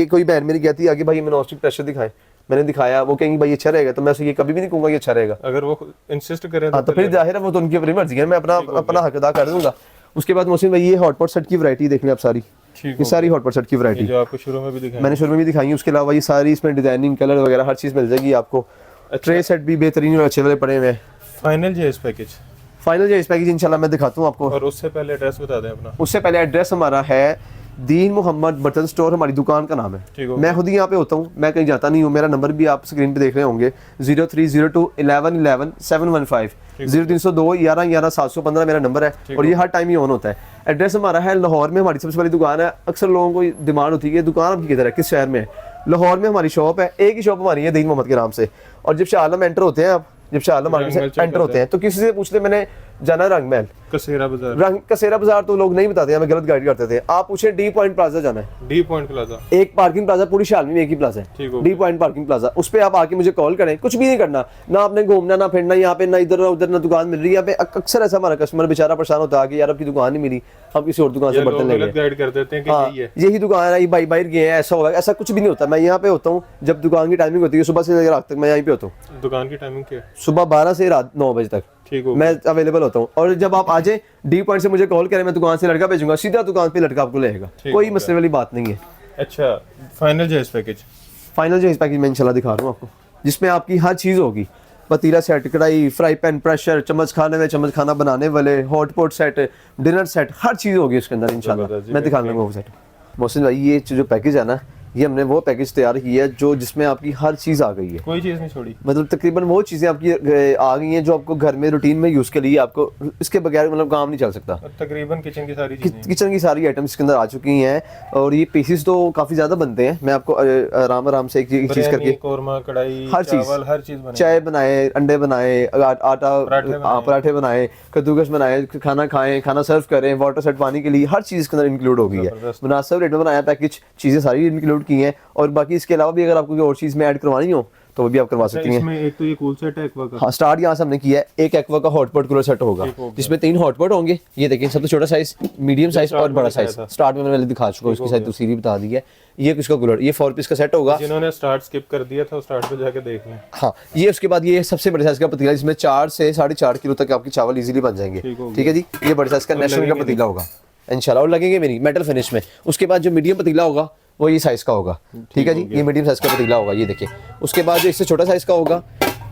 कोई बहन मेरी कहती है आगे भाई हमें नॉन स्टिक प्रेशर दिखाएं, मैंने दिखाया, वो कहेंगे भाई अच्छा रहेगा, तो मैं ये कभी भी नहीं कहूँगा कि अच्छा रहेगा। अगर वो इंसिस्ट करें तो फिर जाहिर है वो तो उनकी अपनी मर्जी है, मैं अपना हक अदा कर दूंगा। उसके बाद मोहसिन भाई ये हॉटपॉट सेट की वैरायटी देख लें आप सारी, ये सारी हॉटपॉट सेट की वैरायटी जो आपको शुरू में भी दिखाई, मैंने शुरू में भी दिखाई है। उसके अलावा ये सारी इसमें डिजाइनिंग कलर वगैरह हर चीज़ मिल जाएगी आपको। ट्रे सेट भी बेहतरीन और अच्छे वाले पड़े हुए हैं। फाइनल जो इस पैकेज इंशाल्लाह मैं दिखाता हूँ आपको। और उससे पहले एड्रेस बता दें अपना। उससे पहले एड्रेस हमारा है दीन मोहम्मद बर्तन स्टोर, हमारी दुकान का नाम है। मैं खुद ही यहाँ पे होता हूँ, मैं कहीं जाता नहीं हूँ। मेरा नंबर भी आप स्क्रीन पे देख रहे होंगे 0302 11 11 715 0302 11 11 715 मेरा नंबर है और ये हर टाइम ही ऑन होता है। एड्रेस हमारा है लाहौर में, हमारी सबसे बड़ी दुकान है। अक्सर लोगों को डिमांड होती है दुकान आपकी किधर है, किस शहर में है। लाहौर में हमारी शॉप है, एक ही शॉप हमारी है दीन मोहम्मद के नाम से। और जब शाह आलम एंटर होते हैं आप, जब शाह आलम मार्केट से एंटर होते हैं तो किसी से पूछ ले मैंने जाना रंग महल कसेरा बाजार, तो लोग नहीं बताते, हमें गलत गाइड करते थे। आप पूछे डी पॉइंट प्लाजा जाना है, डी पॉइंट प्लाजा एक पार्किंग प्लाजा पूरी शालमी में एक ही प्लाजा है, डी पॉइंट पार्किंग प्लाजा। उस पे आप आके मुझे कॉल करें, कुछ भी नहीं करना, ना आपने घूमना ना फिरना, यहाँ पे ना इधर ना उधर ना दुकान मिल रही है। यहाँ पे अक्सर ऐसा हमारा कस्टमर बेचारा परेशान होता है कि यार आपकी दुकान नहीं मिली, हम किसी और दुकान से बर्तन लेंगे, गाइड कर देते हैं कि यही दुकान है, बाई बाहर गए हैं, ऐसा होगा, ऐसा कुछ भी नहीं होता। मैं यहाँ पे होता हूँ जब दुकान की टाइमिंग होती है, सुबह से रात तक मैं यहीं पे होता हूँ। दुकान की टाइमिंग क्या है? सुबह 12 से रात 9 बजे तक मैं अवेलेबल होता हूँ। और जब आप आ जाए डी पॉइंट से मुझे कॉल करें, मैं दुकान से लड़का भेजूंगा, सीधा दुकान पे लड़का आपको लेगा, कोई मसले वाली बात नहीं है। अच्छा, फाइनल जो पैकेज मैं इंशाल्लाह दिखा रहा हूँ आपको, जिसमें आपकी हर चीज़ होगी। पतीला सेट, कढ़ाई, फ्राई पैन, प्रेशर, चम्मच खाने में, चम्मच खाना बनाने वाले, हॉटपॉट सेट, डिनर सेट, हर चीज़ होगी इसके अंदर इंशाल्लाह। मैं दिखा लूँगा वो सेट। मोहसिन भाई ये जो पैकेज है ना, ये हमने वो पैकेज तैयार किया है जो जिसमें आपकी हर चीज़ आ गई है, कोई चीज़ नहीं छोड़ी। मतलब तकरीबन वो चीज़ें आपकी आ गई हैं जो आपको घर में रूटीन में यूज़ के लिए आपको इसके बगैर मतलब काम नहीं चल सकता। और तकरीबन किचन की सारी चीज़ें, किचन की सारी आइटम्स इसके अंदर आ चुकी हैं और ये पीसेस तो काफ़ी ज़्यादा बनते हैं। मैं आपको आराम आराम से एक चीज़ करके कोरमा, कढ़ाई, हर चीज़, चावल, हर चीज़ बनाई। चाय बनाए, अंडे बनाए, आटा पराठे बनाए, कद्दूकस बनाए, खाना खाएं, खाना सर्व करें, वाटर सेट पानी के लिए, हर चीज़ इसके अंदर इंक्लूड हो गई है। मुनासिब रेट में बनाया पैकेज, चीज़ें सारी इंक्लूड की हैं। और बाकी इसके अलावा भी अगर आपको कोई और चीज़ में ऐड करवानी हो तो वो भी आप करवा सकती हैं। इसमें एक तो ये कूल सेट है एक्वा का। हाँ, स्टार्ट यहाँ से हमने किया है। एक एक्वा का हॉटपॉट कूलर सेट होगा जिसमें 3 हॉटपॉट होंगे। ये देखिए, सबसे छोटा साइज, मीडियम साइज और बड़ा साइज। स्टार्ट में मैंने दिखा चुका हूँ, उसकी साइज दूसरी भी बता दी है। ये किसका कूलर, ये 4 पीस का सेट होगा। जिन्होंने स्टार्ट स्किप कर दिया था स्टार्ट पे जाके देख लें। हाँ, ये उसके बाद ये सबसे बड़े साइज का पतीला जिसमें 4 से 4.5 किलो तक आपकी चावल इजीली बन जाएंगे। ठीक है जी, ये बड़े साइज का नेशनल का पतीला होगा इंशाल्लाह, और लगेंगे मेरी मेटल फिनिश में। उसके बाद जो मीडियम पतीला होगा वो ये साइज का होगा। ठीक है जी, ये मीडियम साइज का पतीला होगा, ये देखिए। उसके बाद जो इससे छोटा साइज का होगा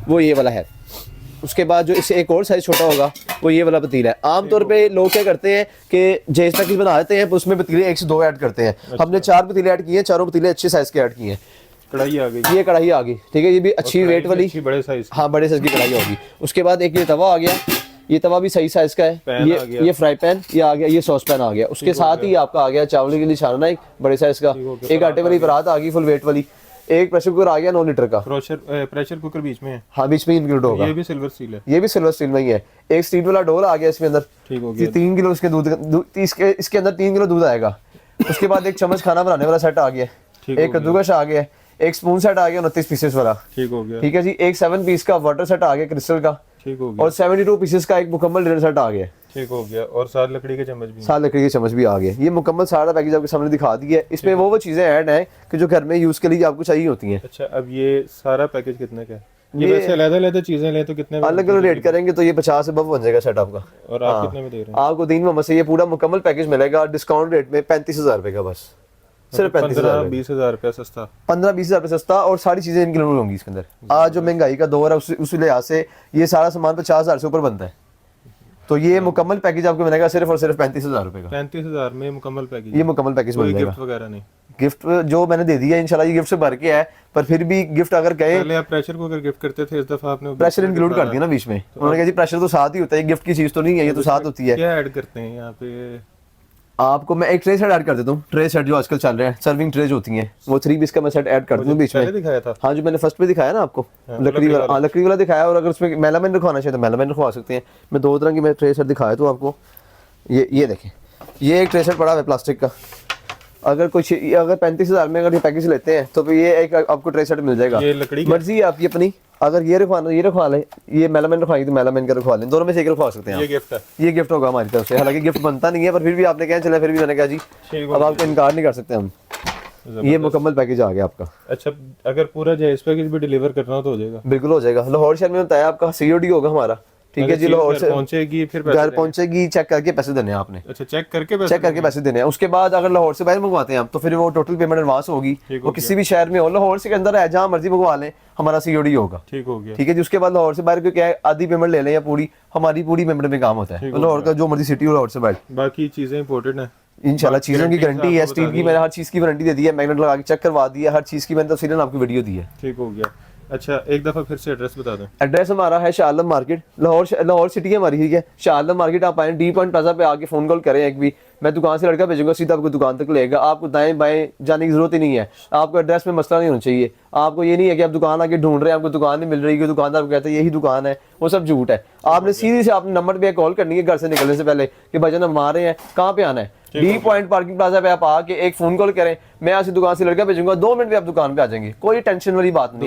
वो ये वाला है। उसके बाद जो इससे एक और साइज छोटा होगा वो ये वाला पतीला है। आमतौर पे लोग क्या करते हैं कि जैस पैकेज बना देते हैं, उसमें पतीले 1 से 2 ऐड करते हैं। हमने 4 पतीले ऐड किए हैं, चारों पतीले अच्छे साइज के ऐड किए हैं। कढ़ाई आ गई, ये कढ़ाई आ गई। ठीक है, ये भी अच्छी वेट वाली, बड़े साइज। हाँ, बड़े साइज की कढ़ाई होगी। उसके बाद एक ये तवा आ गया, ये तवा भी सही साइज का है। ये फ्राई पैन ये आ गया, ये सॉस पैन आ गया। उसके साथ ही आपका आ गया चावल के लिए छानना एक बड़े साइज का, एक आटे वाली परात आ गई फुल वेट वाली, एक प्रेशर कुकर आ गया 9 लीटर का। प्रेशर कुकर बीच में है। हाँ, बीच में इंक्लूड होगा। ये भी सिल्वर स्टील है, ये भी सिल्वर स्टील में ही है। एक स्टील वाला डोल आ गया इसके अंदर। ठीक हो गया। 3 किलो इसके दूध, इसके अंदर 3 किलो दूध आएगा। उसके बाद एक चम्मच खाना बनाने वाला सेट आ गया, एक कद्दूकस आ गया, एक स्पून सेट आ गया 29 पीसेस वाला। ठीक हो गया। ठीक है जी, एक 7 पीस का वाटर सेट आ गया क्रिस्टल का। ठीक हो गया। और 72 पीसेस का एक मुकम्मल डिनर सेट आ गया। ठीक हो गया। और 7 लकड़ी के चम्मच भी, 7 लकड़ी के चम्मच भी आ गए। ये मुकम्मल सारा पैकेज आपके सामने दिखा दिया है। इसमें वो चीजें ऐड हैं कि जो घर में यूज के लिए आपको चाहिए होती हैं। अच्छा, अब ये सारा पैकेज कितने का है? ये वैसे अलग-अलग चीजें लें तो कितने में? अलग-अलग रेट करेंगे तो ये 50 से अबव बन जाएगा सेट आपका। और आप कितने में दे रहे हैं? आपको दीन मोहम्मद से ये पूरा मुकम्मल पैकेज मिलेगा डिस्काउंट रेट में 35,000 रुपए का, बस सिर्फ 15-20 हज़ार रुपया सस्ता। 15-20 हज़ार रुपये सस्ता, और सारी चीजें इंक्लूड होंगी इसके अंदर। आज जो महंगाई का दौर है उस लिहाज से ये सारा सामान 50,000 से ऊपर बनता है। तो ये मुकम्मल पैकेज आपको मिलेगा सिर्फ और सिर्फ 35,000 रुपए का। 35,000 में मुकम्मल पैकेज? ये मुकम्मल पैकेज मिल जाएगा। गिफ्ट वगैरह नहीं? गिफ्ट जो मैंने दे दिया है इंशाल्लाह, ये गिफ्ट से भर के है। पर फिर भी गिफ्ट अगर कहे, पहले आप प्रेशर कुकर गिफ्ट करते थे, इस दफा आपने प्रेशर इंक्लूड कर दिया ना बीच में। उन्होंने कहा जी प्रेशर तो साथ ही होता है, गिफ्ट की चीज तो नहीं है, ये तो साथ होती है। क्या ऐड करते हैं यहाँ पे? आपको मैं एक ट्रे सेट ऐड कर देता हूँ। ट्रे सेट जो आजकल चल रहे हैं, सर्विंग ट्रे जो होती हैं, वो 3 पीस का मैं सेट ऐड कर दूँ बीच में। दिखाया था। हाँ, जो मैंने फर्स्ट पे दिखाया ना आपको, लकड़ी वाला। हाँ, लकड़ी वाला दिखाया। और अगर उसमें मेलामाइन रखवाना चाहिए तो मेलामाइन रखवा सकते हैं। मैं 2 तरह की मैं ट्रे सेट दिखाया तो आपको। ये देखें, ये एक ट्रे सेट पड़ा है प्लास्टिक का। अगर 35,000 में अगर ये पैकेज लेते हैं तो फिर ये एक आपको ट्रे सेट मिल जाएगा। ये लकड़ी मर्जी है आपकी अपनी। अगर ये रखवा लें, ये मेलामाइन रखवाएंगे तो मेलामाइन का रखवा लें, दोनों में से एक रखवा सकते हैं। ये गिफ्ट है, ये गिफ्ट होगा हमारी तरफ से। हालांकि गिफ्ट बनता नहीं है, पर फिर भी आपने कहा चला, फिर भी मैंने कहा जी अब आपको इनकार नहीं कर सकते हम। ये मुकम्मल पैकेज आ गया आपका। अच्छा, अगर पूरा जायज पैकेज भी डिलीवर करना हो तो हो जाएगा? बिल्कुल हो जाएगा। लाहौर शहर में बताया आपका COD होगा हमारा। ठीक है जी, लाहौर से पहुंचेगी, फिर घर पहुंचेगी, चेक करके पैसे देने हैं आपने। अच्छा, चेक करके पैसे देने हैं। उसके बाद अगर लाहौर से बाहर मंगवाते हैं आप तो फिर वो टोटल पेमेंट एडवांस होगी। वो किसी भी शहर में हो, लाहौर से के अंदर है, जहाँ मर्जी मंगवा लें, हमारा COD होगा। ठीक हो गया। ठीक है जी। उसके बाद लाहौर से बाहर क्या है, आधी पेमेंट ले लें या पूरी, हमारी पूरी पेमेंट में काम होता है। लाहौर का जो मर्जी सिटी हो, लाहौर से बाहर बाकी चीजें इंपोर्टेड है इंशाल्लाह। चीजों की गारंटी है, स्टील की मैंने हर चीज की वारंटी दे दी है, मैग्नेट लगा के चेक करवा दिया, हर चीज की मैंने तफसीलन आपको वीडियो दी है। ठीक हो गया। अच्छा, एक दफा फिर से एड्रेस बता दें। एड्रेस हमारा है शाह आलम मार्केट, लाहौर सिटी है हमारी। ठीक है, शाह आलम मार्केट आप आए, डी पॉइंट प्लाजा पे आके फोन कॉल करें एक भी, मैं दुकान से लड़का भेजूंगा, सीधा आपको दुकान तक लेगा। आपको दाएं बाएं जाने की जरूरत ही नहीं है। आपको एड्रेस में मसला नहीं होना चाहिए। आपको ये नहीं है कि आप दुकान आके ढूंढ रहे हैं, आपको दुकान नहीं मिल रही है, दुकानदार को कहते हैं यही दुकान है, वो सब झूठ है। आपने सीधी से आपने नंबर पे कॉल करनी है घर से निकलने से पहले कि भाईजान हम आ रहे हैं, कहाँ पे आना है। डी पॉइंट पार्किंग प्लाजा पे आप आके एक फोन कॉल करें, मैं यहाँ से दुकान से लड़का भेजूंगा, 2 मिनट में आप दुकान पे आ जाएंगे। कोई टेंशन वाली बात नहीं।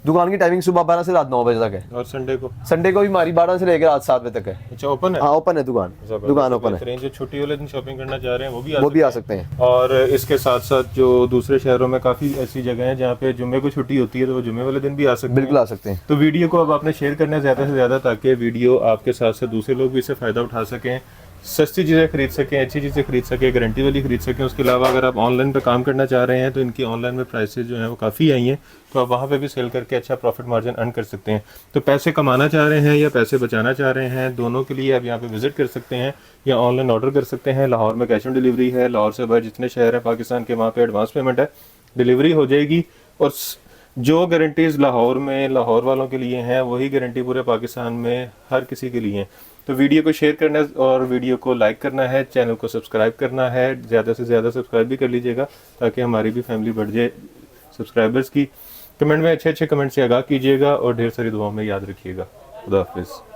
दुकान की टाइमिंग सुबह 12 से रात 9 बजे तक है। और संडे को भी हमारी 12 से लेकर रात 7 बजे तक है। अच्छा, ओपन है? हाँ, ओपन है दुकान ओपन है। जो छुट्टी वाले दिन शॉपिंग करना चाह रहे हैं वो भी आ सकते हैं। और इसके साथ साथ जो दूसरे शहरों में काफी ऐसी जगह हैं जहाँ पे जुम्मे को छुट्टी होती है, तो वो जुम्मे वाले दिन भी आ सकते हैं। बिल्कुल आ सकते हैं। तो वीडियो को अब आपने शेयर करना है ज्यादा से ज्यादा, ताकि वीडियो आपके साथ साथ दूसरे लोग भी इससे फायदा उठा सकें, सस्ती चीज़ें खरीद सकें, अच्छी चीज़ें खरीद सकें, गारंटी वाली खरीद सकें। उसके अलावा अगर आप ऑनलाइन पे काम करना चाह रहे हैं तो इनकी ऑनलाइन में प्राइसेस जो हैं वो काफ़ी आई हैं, तो आप वहाँ पे भी सेल करके अच्छा प्रॉफिट मार्जिन अर्न कर सकते हैं। तो पैसे कमाना चाह रहे हैं या पैसे बचाना चाह रहे हैं, दोनों के लिए आप यहाँ पे विजिट कर सकते हैं या ऑनलाइन ऑर्डर कर सकते हैं। लाहौर में कैश ऑन डिलीवरी है। लाहौर से बाहर जितने शहर हैं पाकिस्तान के, वहाँ पे एडवांस पेमेंट है। डिलीवरी हो जाएगी। और जो गारंटीज लाहौर में लाहौर वालों के लिए हैं वही गारंटी पूरे पाकिस्तान में हर किसी के लिए हैं। तो वीडियो को शेयर करना है और वीडियो को लाइक करना है, चैनल को सब्सक्राइब करना है, ज़्यादा से ज़्यादा सब्सक्राइब भी कर लीजिएगा ताकि हमारी भी फैमिली बढ़ जाए सब्सक्राइबर्स की। कमेंट में अच्छे अच्छे कमेंट से आगाह कीजिएगा और ढेर सारी दुआओं में याद रखिएगा। खुदा हाफिज़।